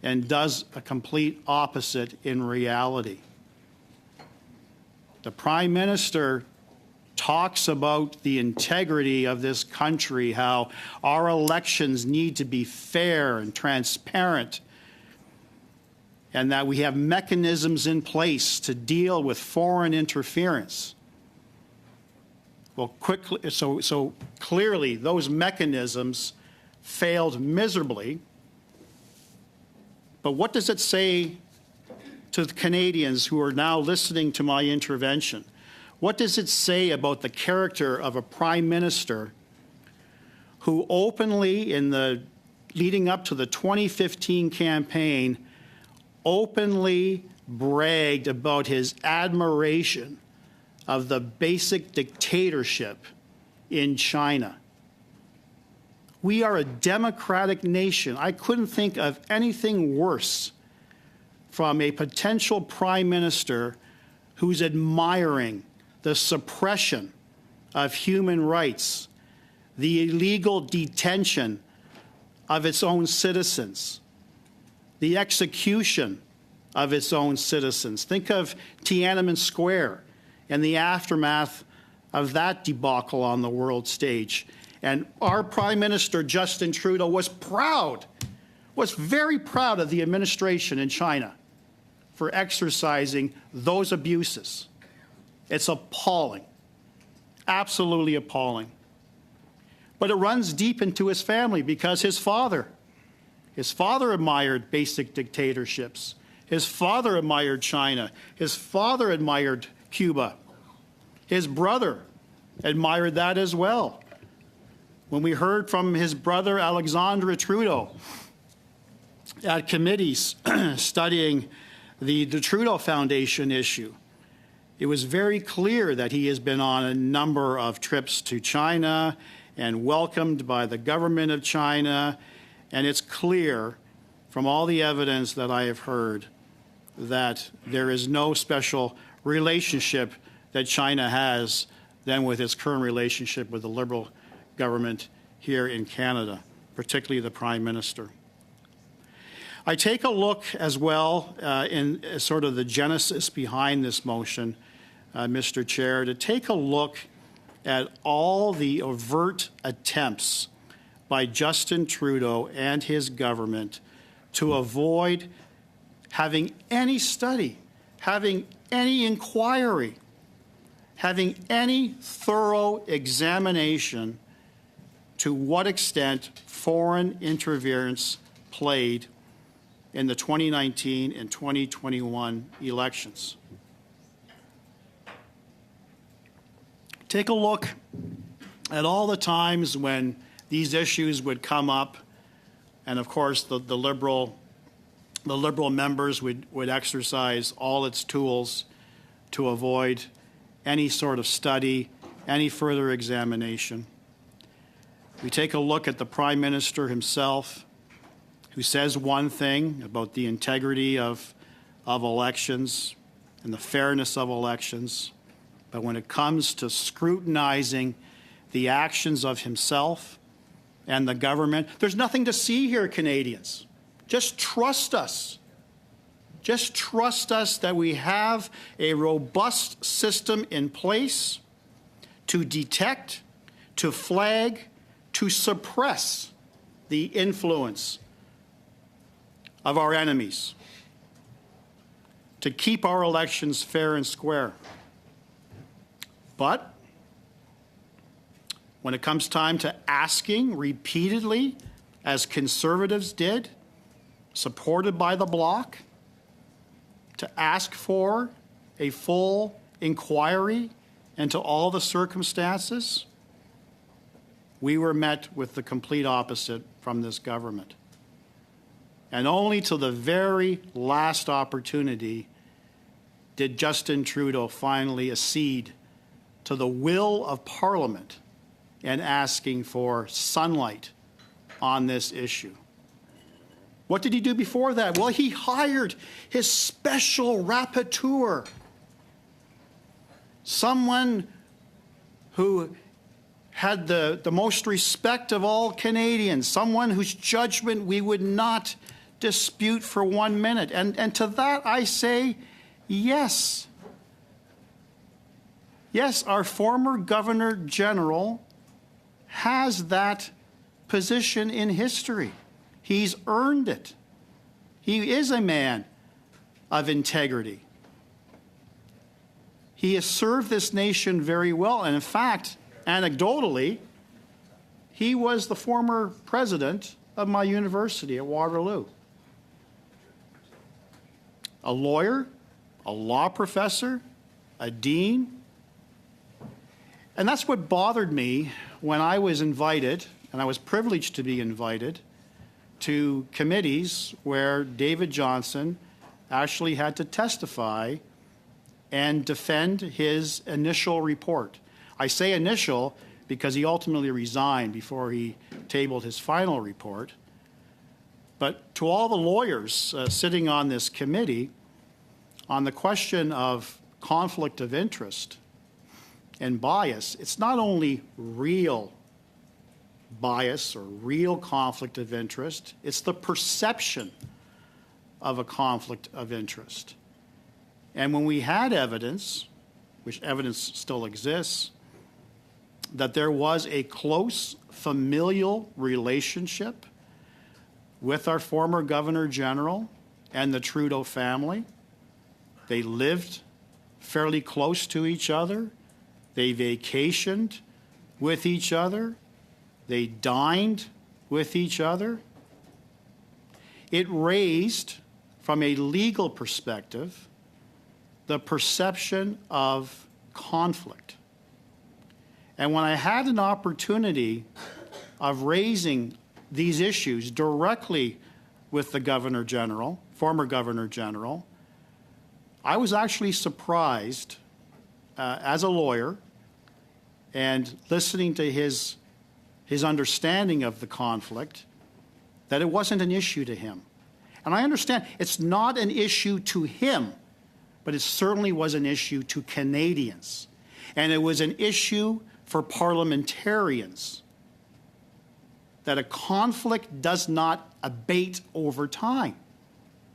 I: and does a complete opposite in reality. The prime minister talks about the integrity of this country, how our elections need to be fair and transparent, and that we have mechanisms in place to deal with foreign interference. Well, so clearly those mechanisms failed miserably. But what does it say to the Canadians who are now listening to my intervention? What does it say about the character of a prime minister who openly, in the leading up to the 2015 campaign, openly bragged about his admiration of the basic dictatorship in China? We are a democratic nation. I couldn't think of anything worse from a potential prime minister who's admiring the suppression of human rights, the illegal detention of its own citizens, the execution of its own citizens. Think of Tiananmen Square and the aftermath of that debacle on the world stage. And our Prime Minister, Justin Trudeau, was very proud of the administration in China for exercising those abuses. It's appalling, absolutely appalling. But it runs deep into his family because his father admired basic dictatorships. His father admired China. His father admired Cuba. His brother admired that as well. when we heard from his brother Alexandre Trudeau at committees studying the Trudeau Foundation issue, it was very clear that he has been on a number of trips to China and welcomed by the government of China. And it's clear from all the evidence that I have heard that there is no special relationship that China has than with its current relationship with the Liberal government here in Canada, particularly the Prime Minister. I take a look as well in sort of the genesis behind this motion, Mr. Chair, to take a look at all the overt attempts by Justin Trudeau and his government to avoid having any study, having any inquiry, having any thorough examination to what extent foreign interference played in the 2019 and 2021 elections. Take a look at all the times when these issues would come up, and of course the Liberal members would exercise all its tools to avoid any sort of study, any further examination. We take a look at the Prime Minister himself, who says one thing about the integrity of elections and the fairness of elections, but when it comes to scrutinizing the actions of himself and the government, there's nothing to see here, Canadians. Just trust us. Just trust us that we have a robust system in place to detect, to flag, to suppress the influence of our enemies, to keep our elections fair and square. But when it comes time to asking repeatedly, as Conservatives did, supported by the Bloc, to ask for a full inquiry into all the circumstances, we were met with the complete opposite from this government. And only to the very last opportunity did Justin Trudeau finally accede to the will of Parliament and asking for sunlight on this issue. What did he do before that? Well, he hired his special rapporteur, someone who had the most respect of all Canadians, someone whose judgment we would not dispute for 1 minute. And to that I say, yes. Yes, our former Governor General has that position in history. He's earned it. He is a man of integrity. He has served this nation very well. And in fact, anecdotally, he was the former president of my university at Waterloo. A lawyer, a law professor, a dean. And that's what bothered me when I was invited, and I was privileged to be invited, to committees where David Johnston actually had to testify and defend his initial report. I say initial because he ultimately resigned before he tabled his final report. But to all the lawyers sitting on this committee, on the question of conflict of interest and bias, it's not only real bias or real conflict of interest, it's the perception of a conflict of interest. And when we had evidence, which evidence still exists, that there was a close familial relationship with our former Governor General and the Trudeau family, they lived fairly close to each other, they vacationed with each other, they dined with each other. It raised, from a legal perspective, the perception of conflict. And when I had an opportunity of raising these issues directly with the Governor General, former Governor General, I was actually surprised as a lawyer and listening to his understanding of the conflict that it wasn't an issue to him. And I understand it's not an issue to him, but it certainly was an issue to Canadians. And it was an issue for parliamentarians that a conflict does not abate over time.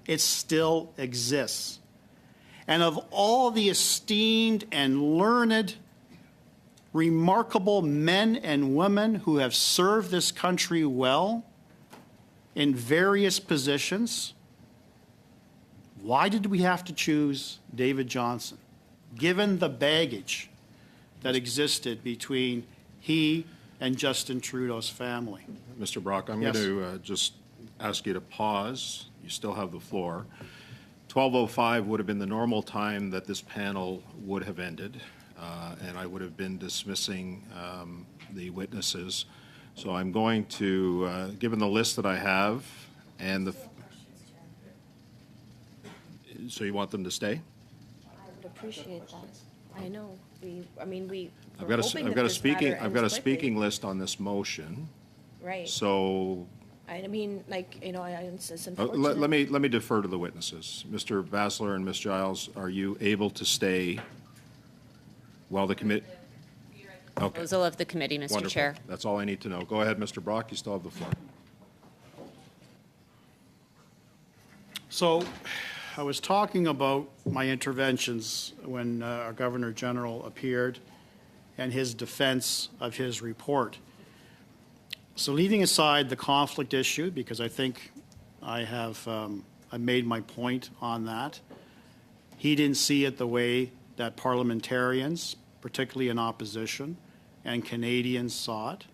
I: It still exists. And of all the esteemed and learned, remarkable men and women who have served this country well in various positions, why did we have to choose David Johnston, given the baggage that existed between he and Justin Trudeau's family?
B: Mr. Brock, I'm
I: Yes.
B: going to just ask you to pause. You still have the floor. 12:05 would have been the normal time that this panel would have ended, and I would have been dismissing the witnesses. So I'm going to, given the list that I have, and the... So you want them to stay?
F: I would appreciate that. I know.
B: I've got a speaking list on this motion.
F: Right.
B: So
F: it's unfortunate.
B: let me defer to the witnesses. Mr. Basler and Ms. Giles, are you able to stay while the committee? Okay.
C: Proposal of the committee, Mr.
B: Wonderful.
C: Chair.
B: That's all I need to know. Go ahead, Mr. Brock. You still have the floor.
I: So I was talking about my interventions when our Governor General appeared and his defense of his report. So leaving aside the conflict issue, because I think I made my point on that, he didn't see it the way that parliamentarians, particularly in opposition, and Canadians saw it,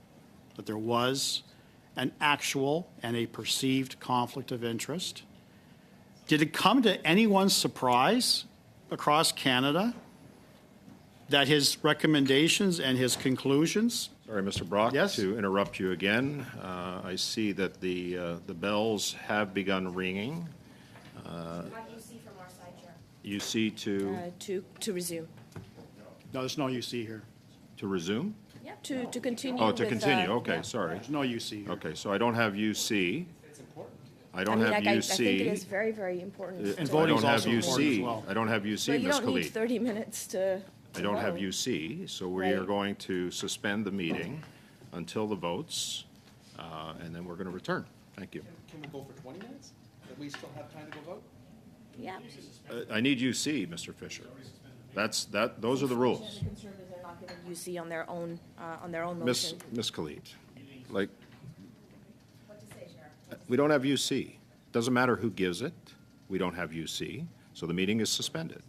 I: that there was an actual and a perceived conflict of interest. Did it come to anyone's surprise across Canada that his recommendations and his conclusions...
B: Sorry, Mr. Brock,
I: yes?
B: to interrupt you again. I see that the bells have begun ringing.
F: How do you see from our side, Chair?
B: You see
F: To resume.
I: No, there's no UC here.
B: to resume?
F: Yeah, to continue.
B: Oh, to
F: with,
B: continue. Okay,
F: yeah.
B: sorry.
I: There's no UC here.
B: Okay, so I don't have UC. I don't have
F: I
B: UC.
F: think it is very, very important.
I: And
B: I
I: voting
B: don't
I: is
B: have
I: also important as
B: UC.
I: well.
B: I don't have UC,
F: But you
B: Ms.
F: don't need
B: Khalid.
F: 30 minutes to
B: I don't have
F: vote.
B: UC, so we
F: Right.
B: are going to suspend the meeting until the votes, and then we're going to return. Thank you.
K: Can we go for 20 minutes? That we still have time to go vote?
F: Yeah.
B: I need UC, Mr. Fisher. Those are the rules.
F: The concern is they're not giving UC on their own
B: Miss
F: motion.
B: Khalid, like,
F: What to say, Chair?
B: we don't have UC. Doesn't matter who gives it. We don't have UC, so the meeting is suspended.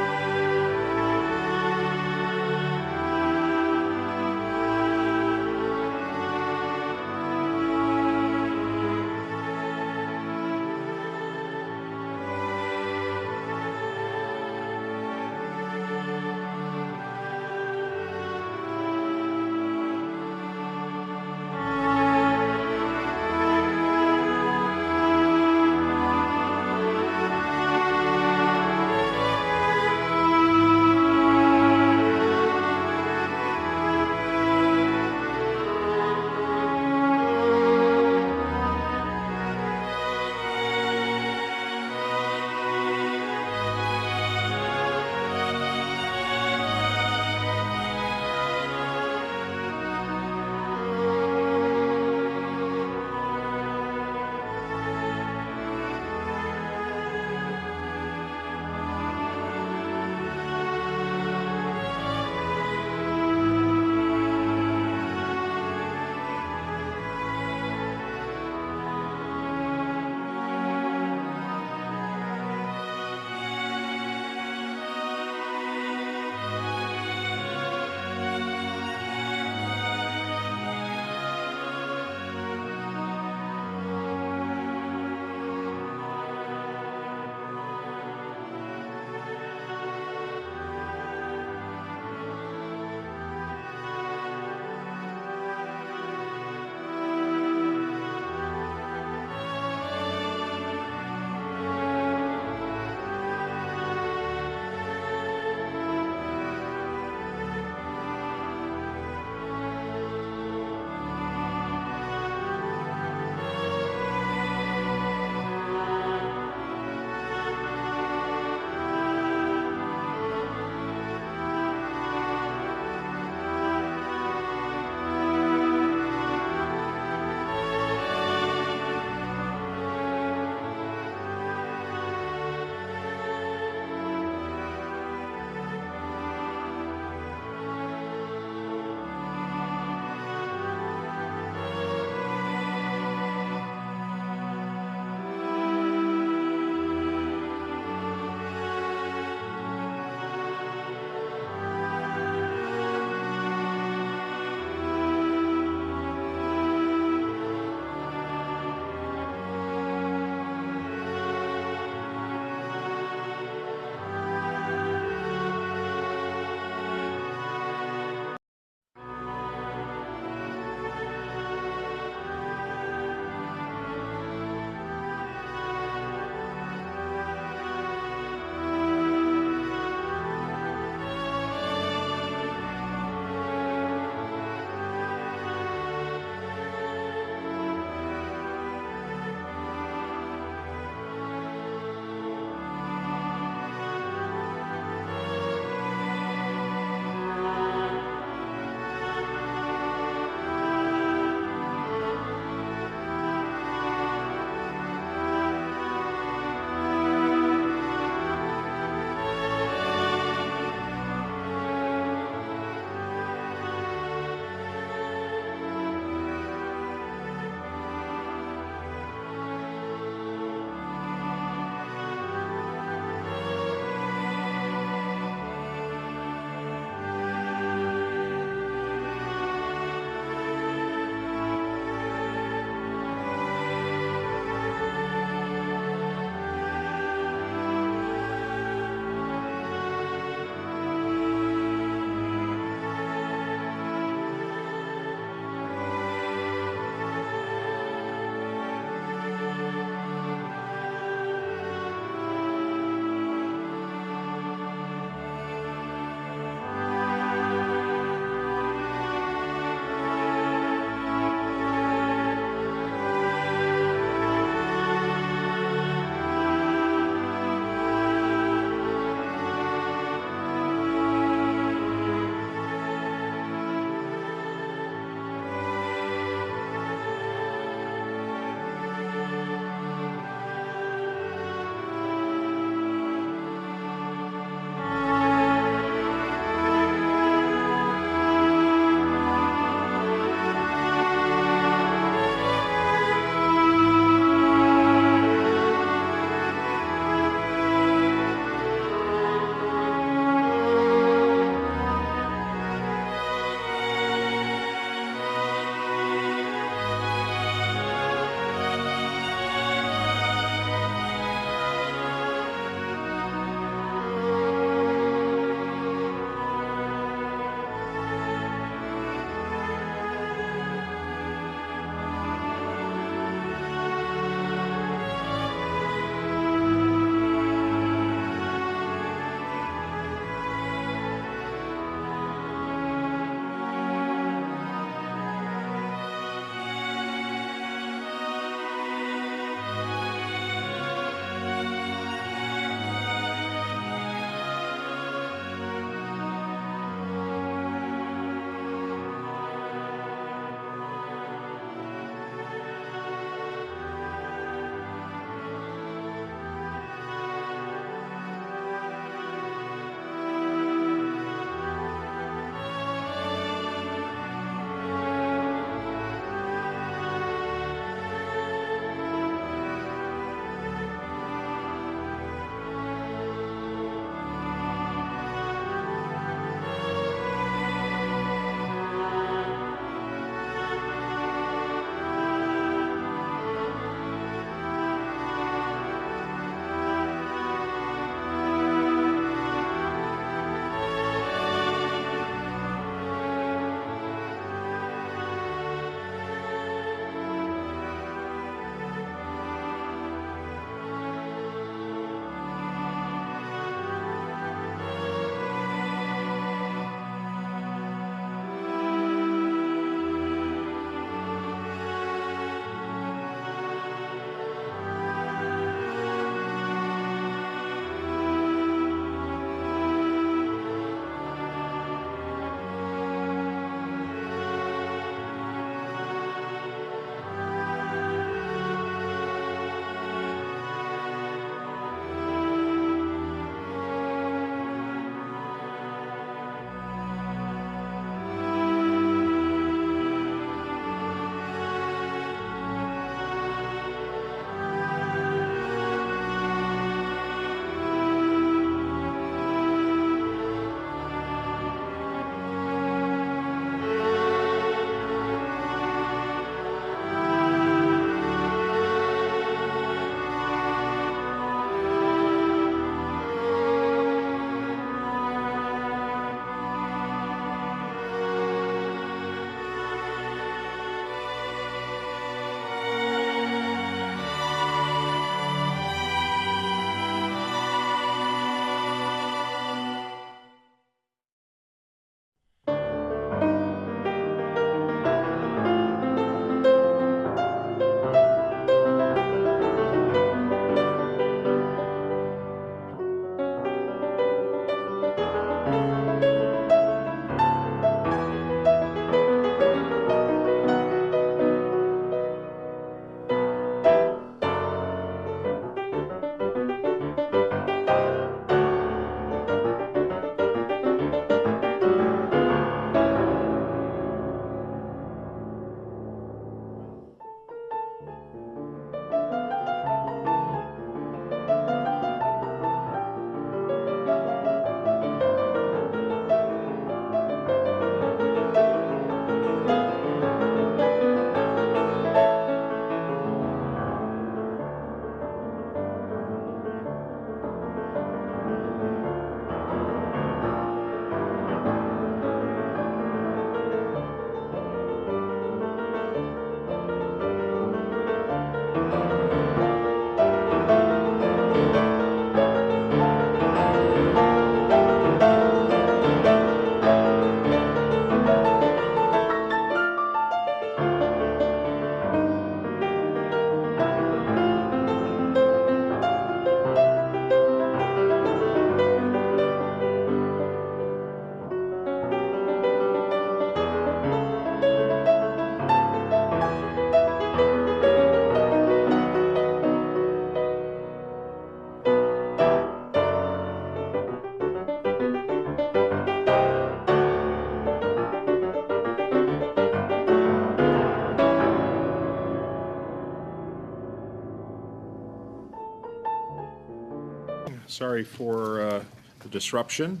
B: Sorry for the disruption.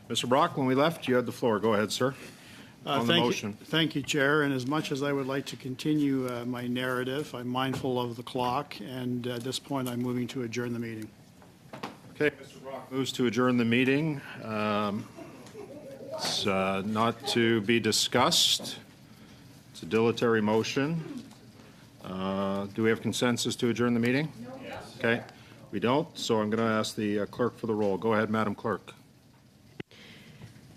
B: Mr. Brock, when we left, you had the floor. Go ahead, sir. On the motion.
I: Thank you, Chair. And as much as I would like to continue my narrative, I'm mindful of the clock, and at this point, I'm moving to adjourn the meeting.
B: Okay, Mr. Brock moves to adjourn the meeting. It's not to be discussed. It's a dilatory motion. Do we have consensus to adjourn the meeting? No. Yes. Okay. We don't, so I'm going to ask the clerk for the roll. Go ahead, Madam Clerk.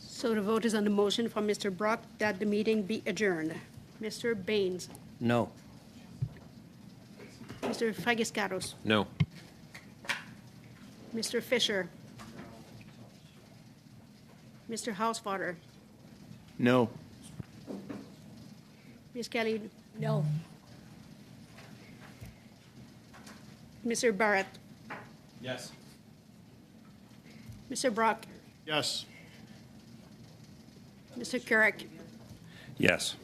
L: So the vote is on the motion from Mr. Brock that the meeting be adjourned. Mr. Baines.
K: No.
L: Mr. Fragiscaros.
D: No.
L: Mr. Fisher. Mr. Housefather.
K: No.
L: Ms. Kelly.
F: No.
L: Mr. Barrett.
K: Yes.
L: Mr. Brock.
I: Yes.
L: Mr. Carrick.
J: Yes.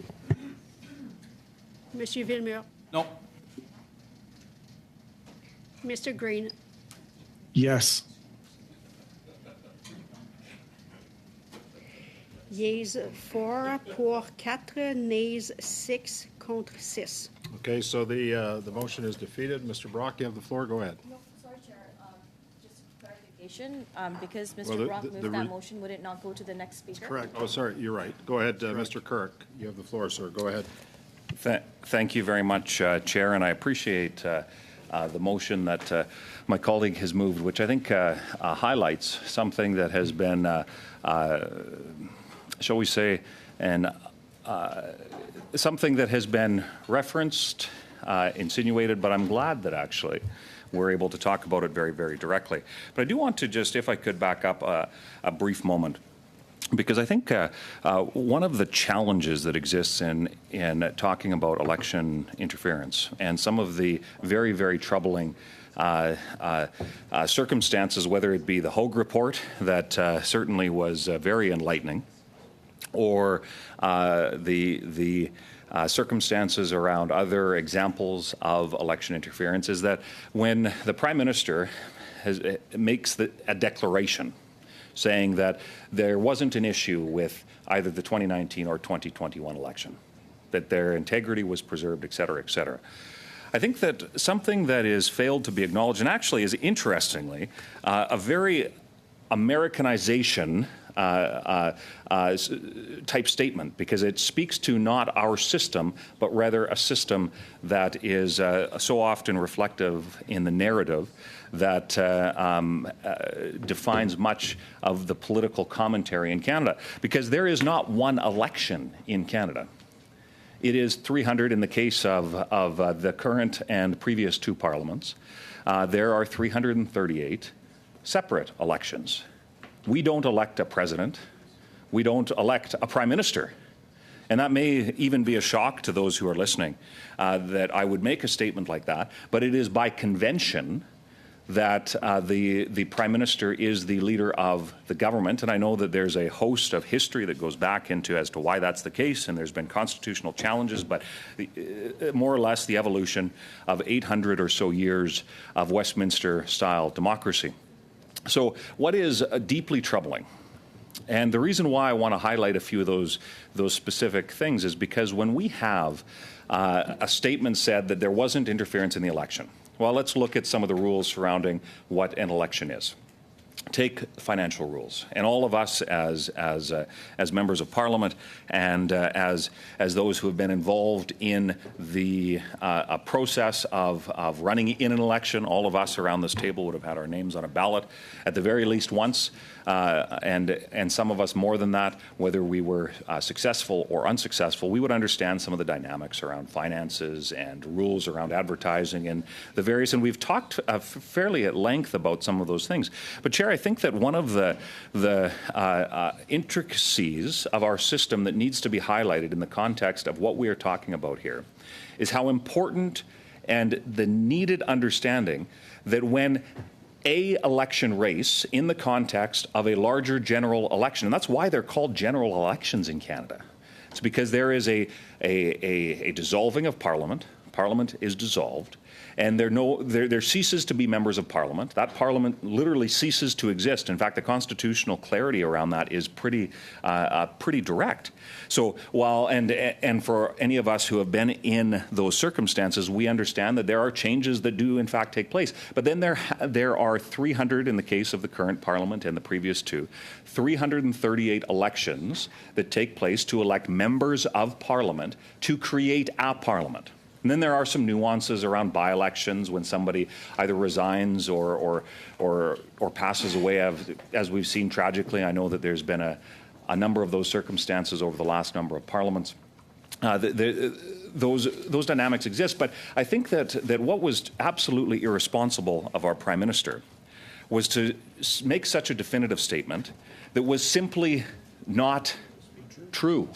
L: Monsieur Villemure.
K: No.
L: Mr. Green.
H: Yes.
L: Yeas 4 pour 4, nays 6 contre 6.
B: Okay, so the motion is defeated. Mr. Brock, you have the floor. Go ahead.
F: No, sorry, Chair. Just clarification, because Mr.
B: Well,
F: Brock moved that motion, would it not go to the next speaker?
I: Correct.
B: Oh, sorry, you're right. Go ahead, Mr. Kirk. You have the floor, sir. Go ahead.
J: Thank you very much, Chair, and I appreciate the motion that my colleague has moved, which I think highlights something that has been, shall we say, something that has been referenced, insinuated, but I'm glad that actually we're able to talk about it very, very directly. But I do want to just, if I could back up a brief moment, because I think one of the challenges that exists in talking about election interference and some of the very, very troubling circumstances, whether it be the Hogue report that certainly was very enlightening, or the circumstances around other examples of election interference, is that when the Prime Minister makes a declaration saying that there wasn't an issue with either the 2019 or 2021 election, that their integrity was preserved, et cetera, et cetera. I think that something that is failed to be acknowledged, and actually is interestingly a very Americanization type statement, because it speaks to not our system, but rather a system that is so often reflective in the narrative that defines much of the political commentary in Canada. Because there is not one election in Canada. It is 300 in the case of the current and previous two parliaments. There are 338 separate elections. We don't elect a president. We don't elect a prime minister. And that may even be a shock to those who are listening, that I would make a statement like that. But it is by convention that the Prime Minister is the leader of the government. And I know that there's a host of history that goes back into as to why that's the case, and there's been constitutional challenges, but more or less the evolution of 800 or so years of Westminster-style democracy. So what is deeply troubling, and the reason why I want to highlight a few of those specific things, is because when we have a statement said that there wasn't interference in the election, well, let's look at some of the rules surrounding what an election is. Take financial rules, and all of us as members of Parliament and as those who have been involved in the process of running in an election, all of us around this table would have had our names on a ballot at the very least once, and some of us more than that. Whether we were successful or unsuccessful, we would understand some of the dynamics around finances and rules around advertising and the various. And we've talked fairly at length about some of those things. But Chair, I think that one of the intricacies of our system that needs to be highlighted in the context of what we are talking about here is how important and the needed understanding that when a election race in the context of a larger general election, and that's why they're called general elections in Canada. It's because there is a dissolving of Parliament. Parliament is dissolved, and there ceases to be members of Parliament. That Parliament literally ceases to exist. In fact, the constitutional clarity around that is pretty direct. So while and for any of us who have been in those circumstances, we understand that there are changes that do in fact take place. But then there are 300 in the case of the current Parliament and the previous two, 338 elections that take place to elect members of Parliament to create a Parliament. And then there are some nuances around by-elections when somebody either resigns or passes away. As we've seen tragically, I know that there's been a number of those circumstances over the last number of parliaments. Those dynamics exist, but I think that what was absolutely irresponsible of our Prime Minister was to make such a definitive statement that was simply not true.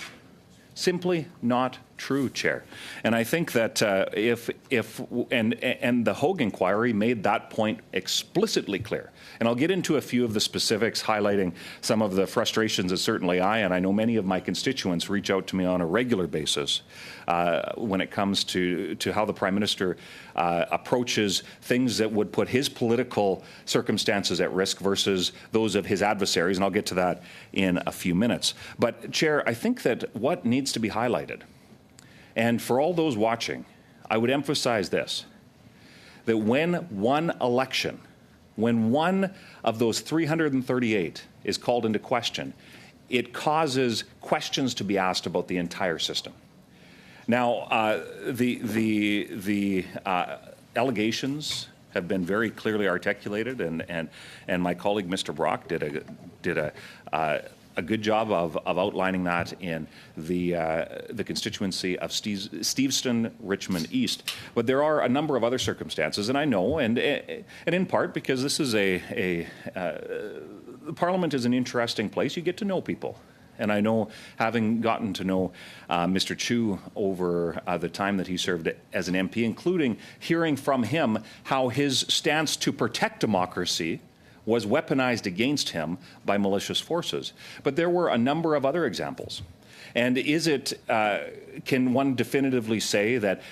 J: Simply not true, Chair. And I think that if the Hogue inquiry made that point explicitly clear. And I'll get into a few of the specifics, highlighting some of the frustrations that certainly I know many of my constituents reach out to me on a regular basis when it comes to how the Prime Minister approaches things that would put his political circumstances at risk versus those of his adversaries. And I'll get to that in a few minutes. But, Chair, I think that what needs to be highlighted, and for all those watching, I would emphasize this, that when one election, when one of those 338 is called into question, it causes questions to be asked about the entire system. Now, the allegations have been very clearly articulated, and my colleague Mr. Brock did a good job of outlining that in the constituency of Steveston, Richmond East. But there are a number of other circumstances, and I know, and in part because this is Parliament is an interesting place. You get to know people. And I know, having gotten to know Mr. Chu over the time that he served as an MP, including hearing from him how his stance to protect democracy was weaponized against him by malicious forces. But there were a number of other examples. And can one definitively say that,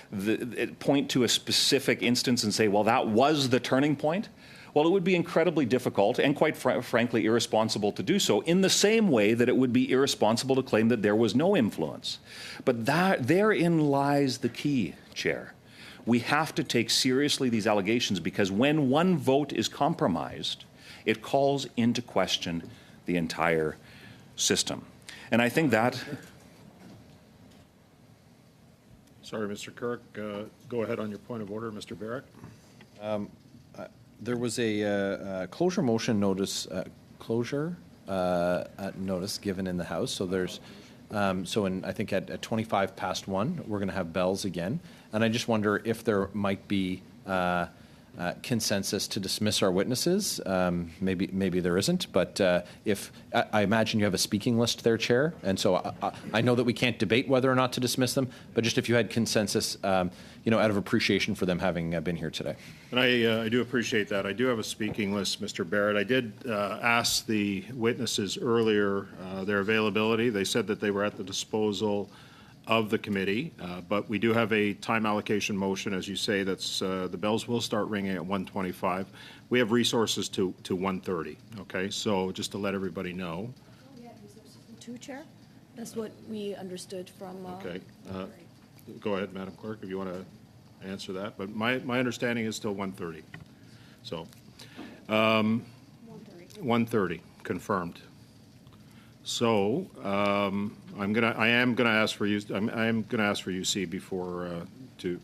J: point to a specific instance and say, well, that was the turning point? Well, it would be incredibly difficult and quite frankly irresponsible to do so, in the same way that it would be irresponsible to claim that there was no influence. But therein lies the key, Chair. We have to take seriously these allegations, because when one vote is compromised, it calls into question the entire system. And I think that...
B: Sorry, Mr. Kirk. Go ahead on your point of order, Mr. Barrett.
D: There was a closure motion notice, notice given in the House. So there's, I think at 25 past 1, we're going to have bells again. And I just wonder if there might be consensus to dismiss our witnesses. Maybe there isn't, but if I imagine you have a speaking list there, Chair, and so I know that we can't debate whether or not to dismiss them, but just if you had consensus, out of appreciation for them having been here today.
B: And I do appreciate that. I do have a speaking list, Mr. Barrett. I did ask the witnesses earlier their availability. They said that they were at the disposal of the committee, but we do have a time allocation motion, as you say. That's the bells will start ringing at 1:25. We have resources to 1:30. Okay, so just to let everybody know.
F: We had resources to Chair. That's what we understood from.
B: Okay, go ahead, Madam Clerk, if you want to answer that. But my understanding is still 1:30. So 1:30 confirmed. So I am gonna ask for you. I am gonna ask for UC before to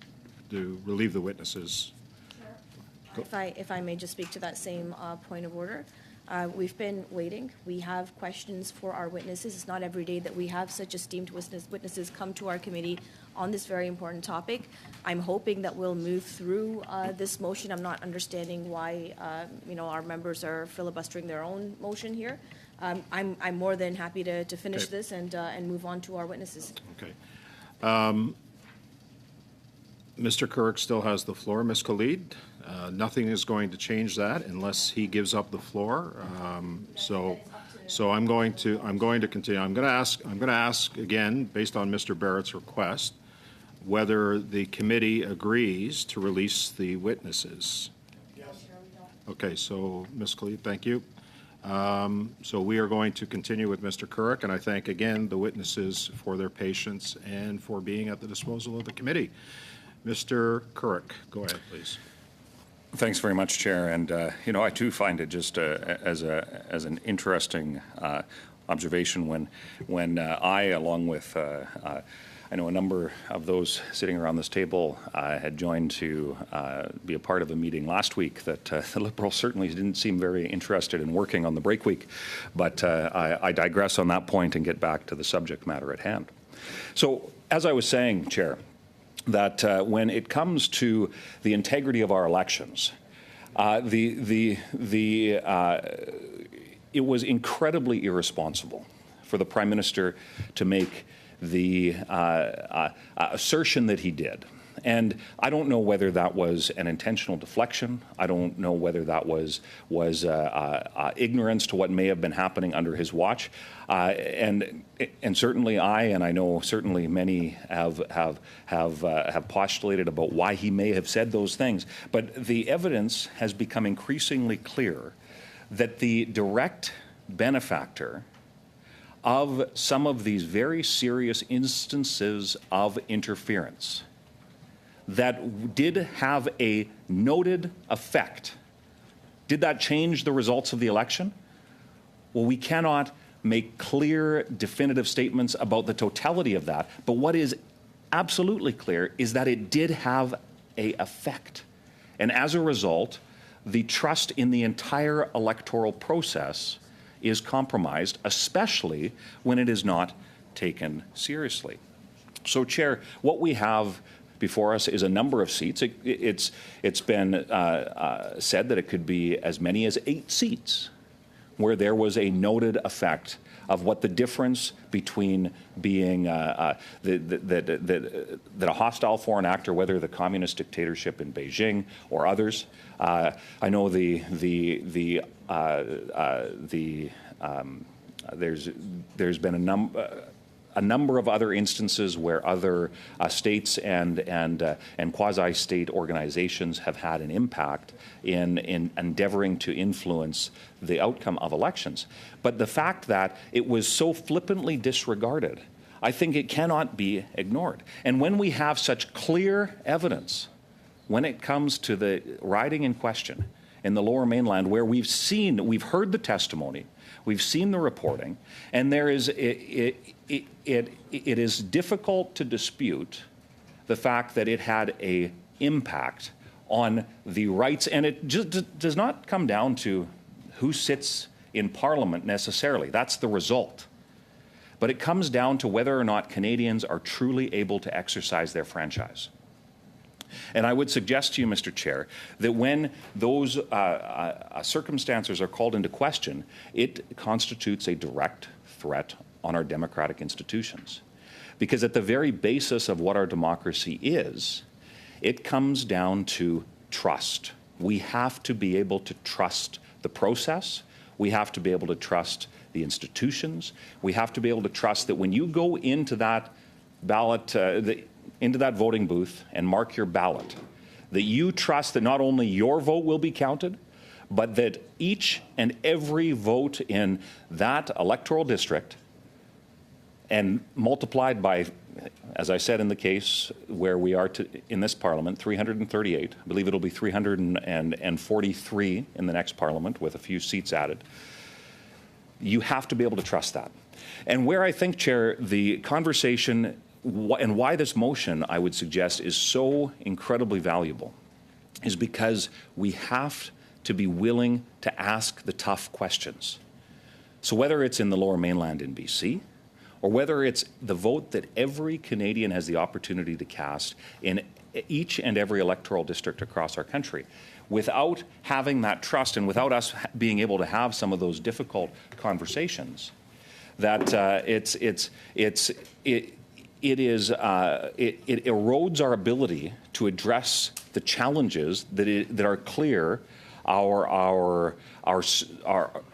B: relieve the witnesses.
F: If I may just speak to that same point of order. We've been waiting. We have questions for our witnesses. It's not every day that we have such esteemed witnesses come to our committee on this very important topic. I'm hoping that we'll move through this motion. I'm not understanding why our members are filibustering their own motion here. I'm more than happy to finish this and move on to our witnesses.
B: Okay. Mr. Kirk still has the floor. Ms. Khalid, nothing is going to change that unless he gives up the floor. So I'm going to continue. I'm going to ask again, based on Mr. Barrett's request, whether the committee agrees to release the witnesses. Yes. Okay, so Ms. Khalid, thank you. So we are going to continue with Mr. Couric, and I thank again the witnesses for their patience and for being at the disposal of the committee. Mr. Couric, go ahead, please.
J: Thanks very much, Chair. And I too find it just as an interesting observation when I, along with I know a number of those sitting around this table had joined to be a part of a meeting last week that the Liberals certainly didn't seem very interested in working on the break week. But I digress on that point and get back to the subject matter at hand. So, as I was saying, Chair, that when it comes to the integrity of our elections, it was incredibly irresponsible for the Prime Minister to make the assertion that he did. And I don't know whether that was an intentional deflection. I don't know whether that was ignorance to what may have been happening under his watch. And certainly and I know certainly many have postulated about why he may have said those things. But the evidence has become increasingly clear that the direct benefactor of some of these very serious instances of interference that did have a noted effect. Did that change the results of the election? Well, we cannot make clear, definitive statements about the totality of that, but what is absolutely clear is that it did have an effect. And as a result, the trust in the entire electoral process is compromised, especially when it is not taken seriously. So, Chair, what we have before us is a number of seats. It's been said that it could be as many as 8 seats where there was a noted effect of what the difference between being that a hostile foreign actor, whether the communist dictatorship in Beijing or others. I know there's been a number of other instances where other states and quasi-state organizations have had an impact in endeavoring to influence the outcome of elections. But the fact that it was so flippantly disregarded, I think it cannot be ignored. And when we have such clear evidence, when it comes to the riding in question in the Lower Mainland, where we've heard the testimony, we've seen the reporting, and there is it is difficult to dispute the fact that it had an impact on the rights, and it just does not come down to who sits in Parliament necessarily. That's the result. But it comes down to whether or not Canadians are truly able to exercise their franchise. And I would suggest to you, Mr. Chair, that when those circumstances are called into question, it constitutes a direct threat on our democratic institutions. Because at the very basis of what our democracy is, it comes down to trust. We have to be able to trust the process. We have to be able to trust the institutions. We have to be able to trust that when you go into that ballot, into that voting booth and mark your ballot, that you trust that not only your vote will be counted, but that each and every vote in that electoral district, and multiplied by, as I said in the case where we are in this Parliament, 338, I believe it'll be 343 in the next Parliament with a few seats added, you have to be able to trust that. And where I think, Chair, the conversation and why this motion, I would suggest, is so incredibly valuable is because we have to be willing to ask the tough questions. So whether it's in the Lower Mainland in BC, or whether it's the vote that every Canadian has the opportunity to cast in each and every electoral district across our country, without having that trust and without us being able to have some of those difficult conversations, that it erodes our ability to address the challenges that are clear our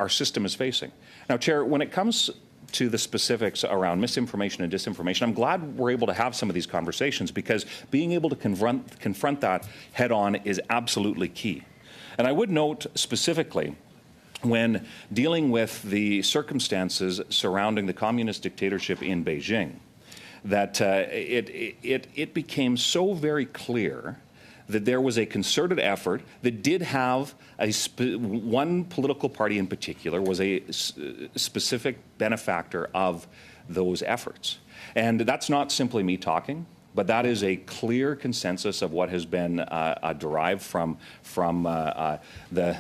J: system is facing. Now, Chair, when it comes to the specifics around misinformation and disinformation, I'm glad we're able to have some of these conversations, because being able to confront that head on is absolutely key. And I would note specifically, when dealing with the circumstances surrounding the communist dictatorship in Beijing, that it became so very clear that there was a concerted effort that did have one political party in particular was a specific benefactor of those efforts. And that's not simply me talking, but that is a clear consensus of what has been derived from the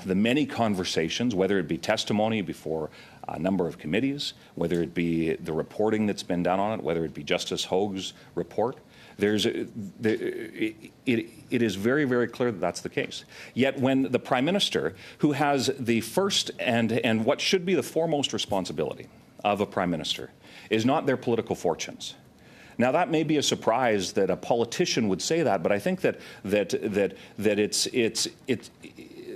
J: many conversations, whether it be testimony before a number of committees, whether it be the reporting that's been done on it, whether it be Justice Hoag's report. It is very, very clear that that's the case. Yet when the Prime Minister, who has the first and what should be the foremost responsibility of a Prime Minister, is not their political fortunes. Now, that may be a surprise that a politician would say that, but I think that it's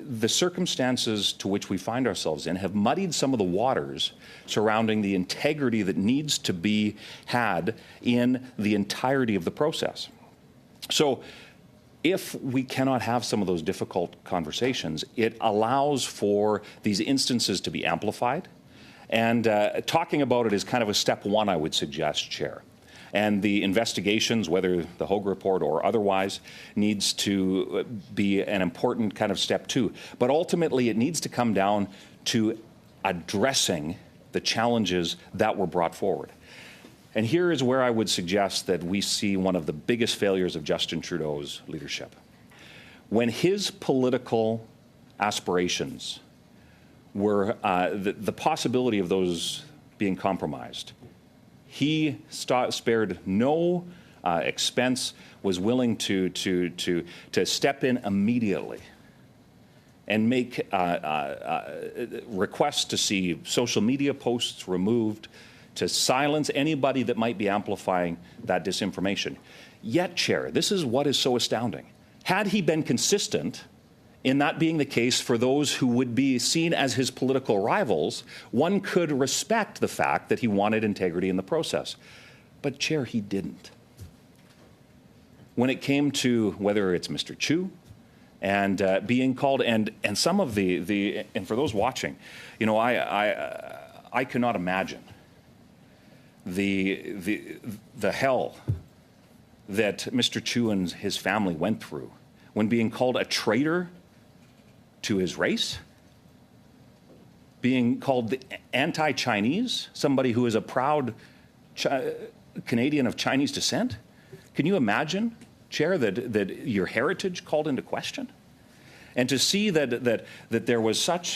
J: the circumstances to which we find ourselves in have muddied some of the waters surrounding the integrity that needs to be had in the entirety of the process. So if we cannot have some of those difficult conversations, it allows for these instances to be amplified. And talking about it is kind of a step one, I would suggest, Chair. And the investigations, whether the Hoag report or otherwise, needs to be an important kind of step two. But ultimately, it needs to come down to addressing the challenges that were brought forward. And here is where I would suggest that we see one of the biggest failures of Justin Trudeau's leadership. When his political aspirations were the possibility of those being compromised, he spared no expense, was willing to step in immediately and make requests to see social media posts removed, to silence anybody that might be amplifying that disinformation. Yet, Chair, this is what is so astounding. Had he been consistent in that being the case for those who would be seen as his political rivals, one could respect the fact that he wanted integrity in the process. But, Chair, he didn't. When it came to whether it's Mr. Chu and being called, and some of and for those watching, you know, I cannot imagine the hell that Mr. Chu and his family went through when being called a traitor to his race, being called the anti-Chinese, somebody who is a proud Canadian of Chinese descent. Can you imagine, Chair, that your heritage called into question? And to see that there was such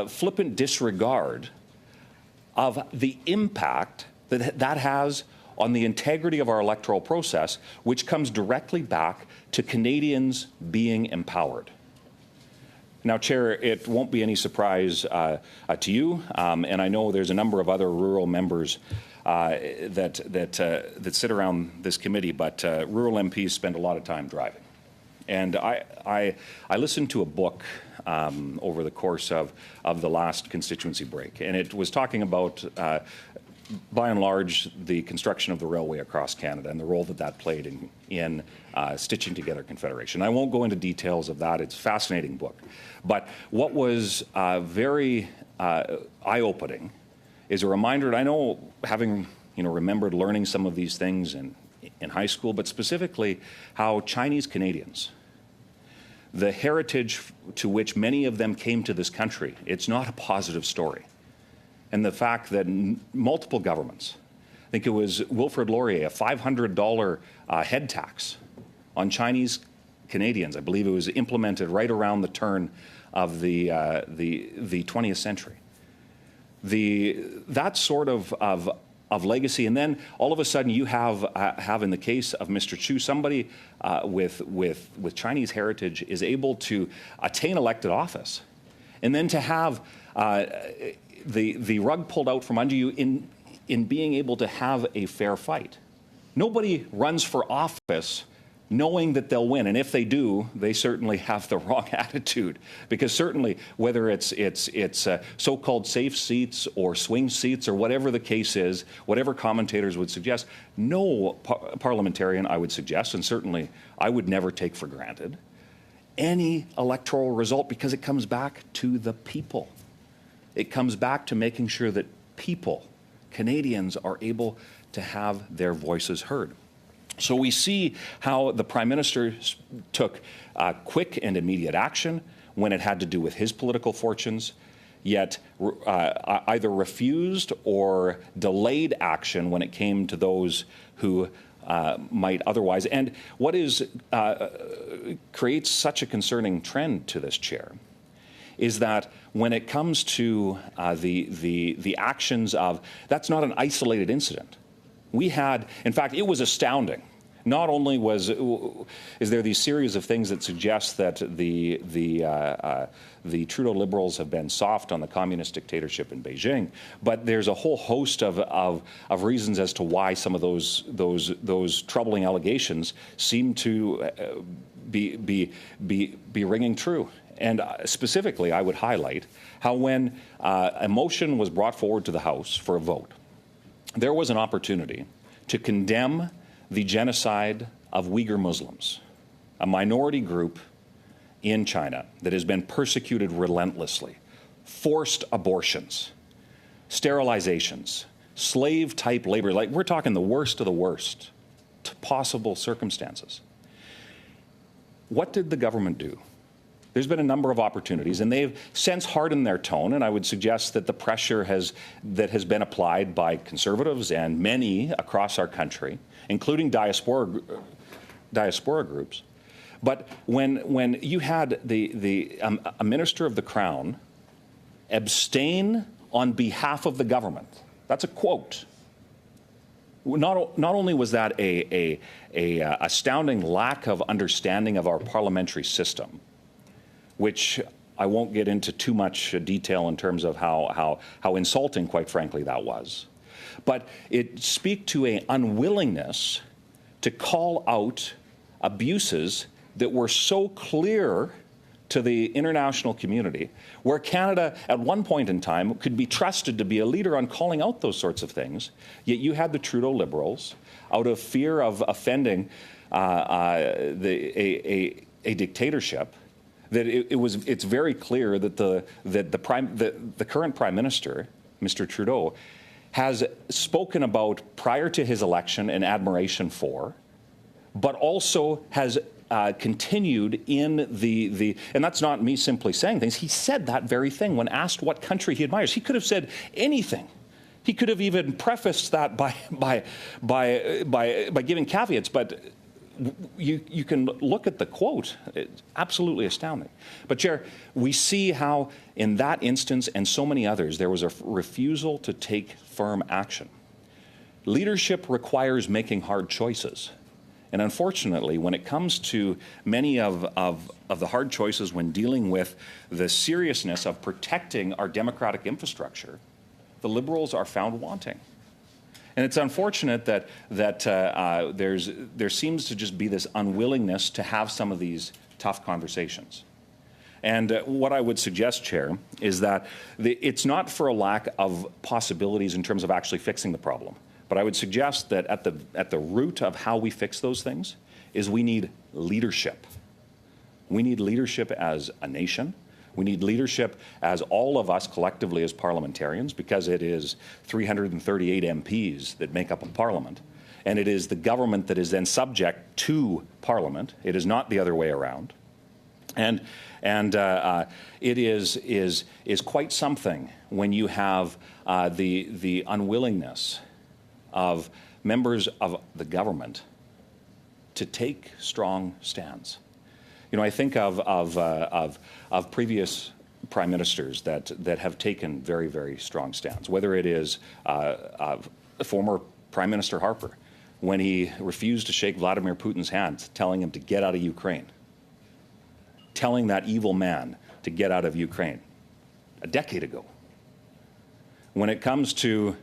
J: flippant disregard of the impact that has on the integrity of our electoral process, which comes directly back to Canadians being empowered. Now, Chair, it won't be any surprise to you, and I know there's a number of other rural members that sit around this committee, but rural MPs spend a lot of time driving. And I listened to a book over the course of the last constituency break, and it was talking about, by and large, the construction of the railway across Canada and the role that played in stitching together Confederation. I won't go into details of that. It's a fascinating book. But what was very eye-opening is a reminder, and I know having remembered learning some of these things in high school, but specifically how Chinese Canadians, the heritage to which many of them came to this country, it's not a positive story. And the fact that multiple governments, I think it was Wilfrid Laurier, a $500 head tax on Chinese Canadians. I believe it was implemented right around the turn of the 20th century. That sort of legacy, and then all of a sudden you have in the case of Mr. Chu, somebody with Chinese heritage is able to attain elected office, and then to have the rug pulled out from under you in being able to have a fair fight. Nobody runs for office knowing that they'll win. And if they do, they certainly have the wrong attitude. Because certainly, whether it's so-called safe seats or swing seats or whatever the case is, whatever commentators would suggest, no parliamentarian, I would suggest, and certainly I would never take for granted, any electoral result, because it comes back to the people. It comes back to making sure that people, Canadians, are able to have their voices heard. So we see how the Prime Minister took quick and immediate action when it had to do with his political fortunes, yet either refused or delayed action when it came to those who might otherwise. And what creates such a concerning trend to this, Chair, is that when it comes to the actions of, that's not an isolated incident. We had, in fact, it was astounding. Not only is there these series of things that suggest that the Trudeau Liberals have been soft on the communist dictatorship in Beijing, but there's a whole host of reasons as to why some of those troubling allegations seem to be ringing true. And specifically, I would highlight how when a motion was brought forward to the House for a vote, there was an opportunity to condemn the genocide of Uyghur Muslims, a minority group in China that has been persecuted relentlessly, forced abortions, sterilizations, slave-type labor. Like, we're talking the worst of the worst possible circumstances. What did the government do? There's been a number of opportunities, and they've since hardened their tone, and I would suggest that the pressure that has been applied by Conservatives and many across our country, including diaspora groups. But when you had a Minister of the Crown abstain on behalf of the government, that's a quote. Not only was that a astounding lack of understanding of our parliamentary system, which I won't get into too much detail in terms of how insulting, quite frankly, that was. But it speaks to an unwillingness to call out abuses that were so clear to the international community, where Canada, at one point in time, could be trusted to be a leader on calling out those sorts of things, yet you had the Trudeau Liberals, out of fear of offending a dictatorship, that it's very clear that the current Prime Minister, Mr. Trudeau, has spoken about prior to his election and admiration for, but also has continued in and that's not me simply saying things. He said that very thing when asked what country he admires. He could have said anything. He could have even prefaced that by giving caveats, but you can look at the quote. It's absolutely astounding. But, Chair, we see how in that instance and so many others, there was a refusal to take firm action. Leadership requires making hard choices. And unfortunately, when it comes to many of the hard choices when dealing with the seriousness of protecting our democratic infrastructure, the Liberals are found wanting. And it's unfortunate that there seems to just be this unwillingness to have some of these tough conversations. And what I would suggest, Chair, is that it's not for a lack of possibilities in terms of actually fixing the problem. But I would suggest that at the root of how we fix those things is we need leadership. We need leadership as a nation. We need leadership as all of us collectively as parliamentarians, because it is 338 MPs that make up a parliament. And it is the government that is then subject to parliament. It is not the other way around. And it is quite something when you have the unwillingness of members of the government to take strong stands. You know, I think of previous prime ministers that have taken very, very strong stands, whether it is former Prime Minister Harper, when he refused to shake Vladimir Putin's hand, telling him to get out of Ukraine, telling that evil man to get out of Ukraine a decade ago. When it comes to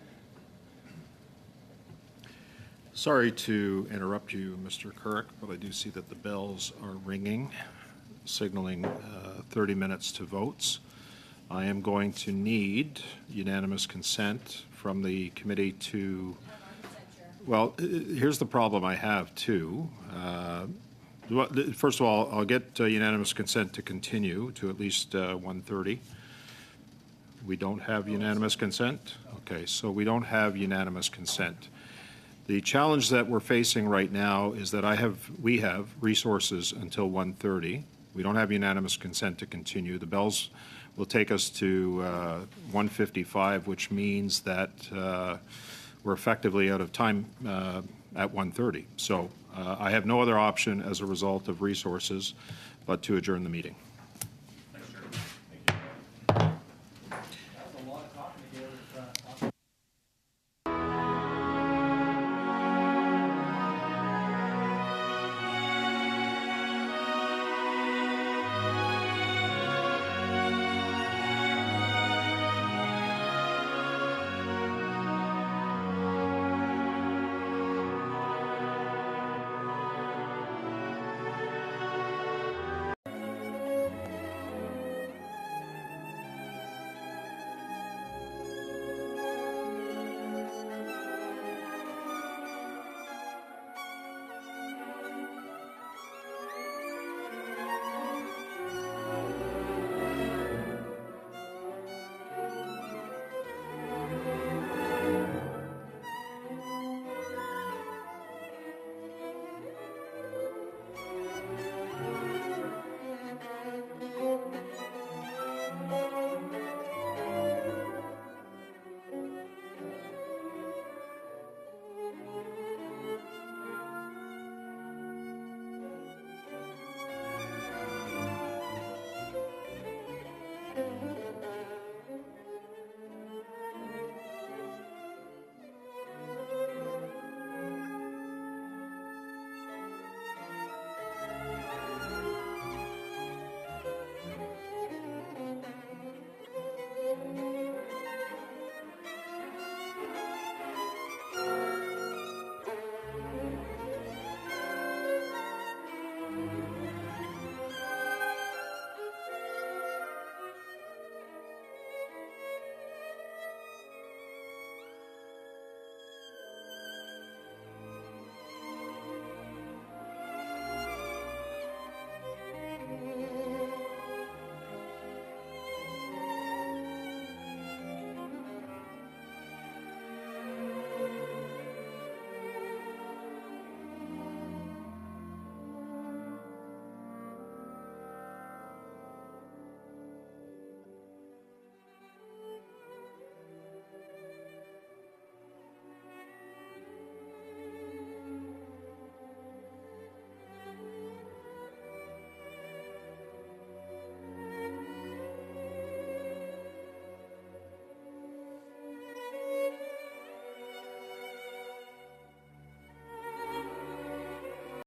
B: Sorry to interrupt you, Mr. Kurek, but I do see that the bells are ringing, signaling 30 minutes to votes. I am going to need unanimous consent from the committee to, well, here's the problem I have too. First of all, I'll get unanimous consent to continue to at least 1:30. We don't have unanimous consent? Okay, so we don't have unanimous consent. The challenge that we're facing right now is that we have resources until 1:30. We don't have unanimous consent to continue. The bells will take us to 1:55, which means that we're effectively out of time at 1:30. So I have no other option as a result of resources but to adjourn the meeting.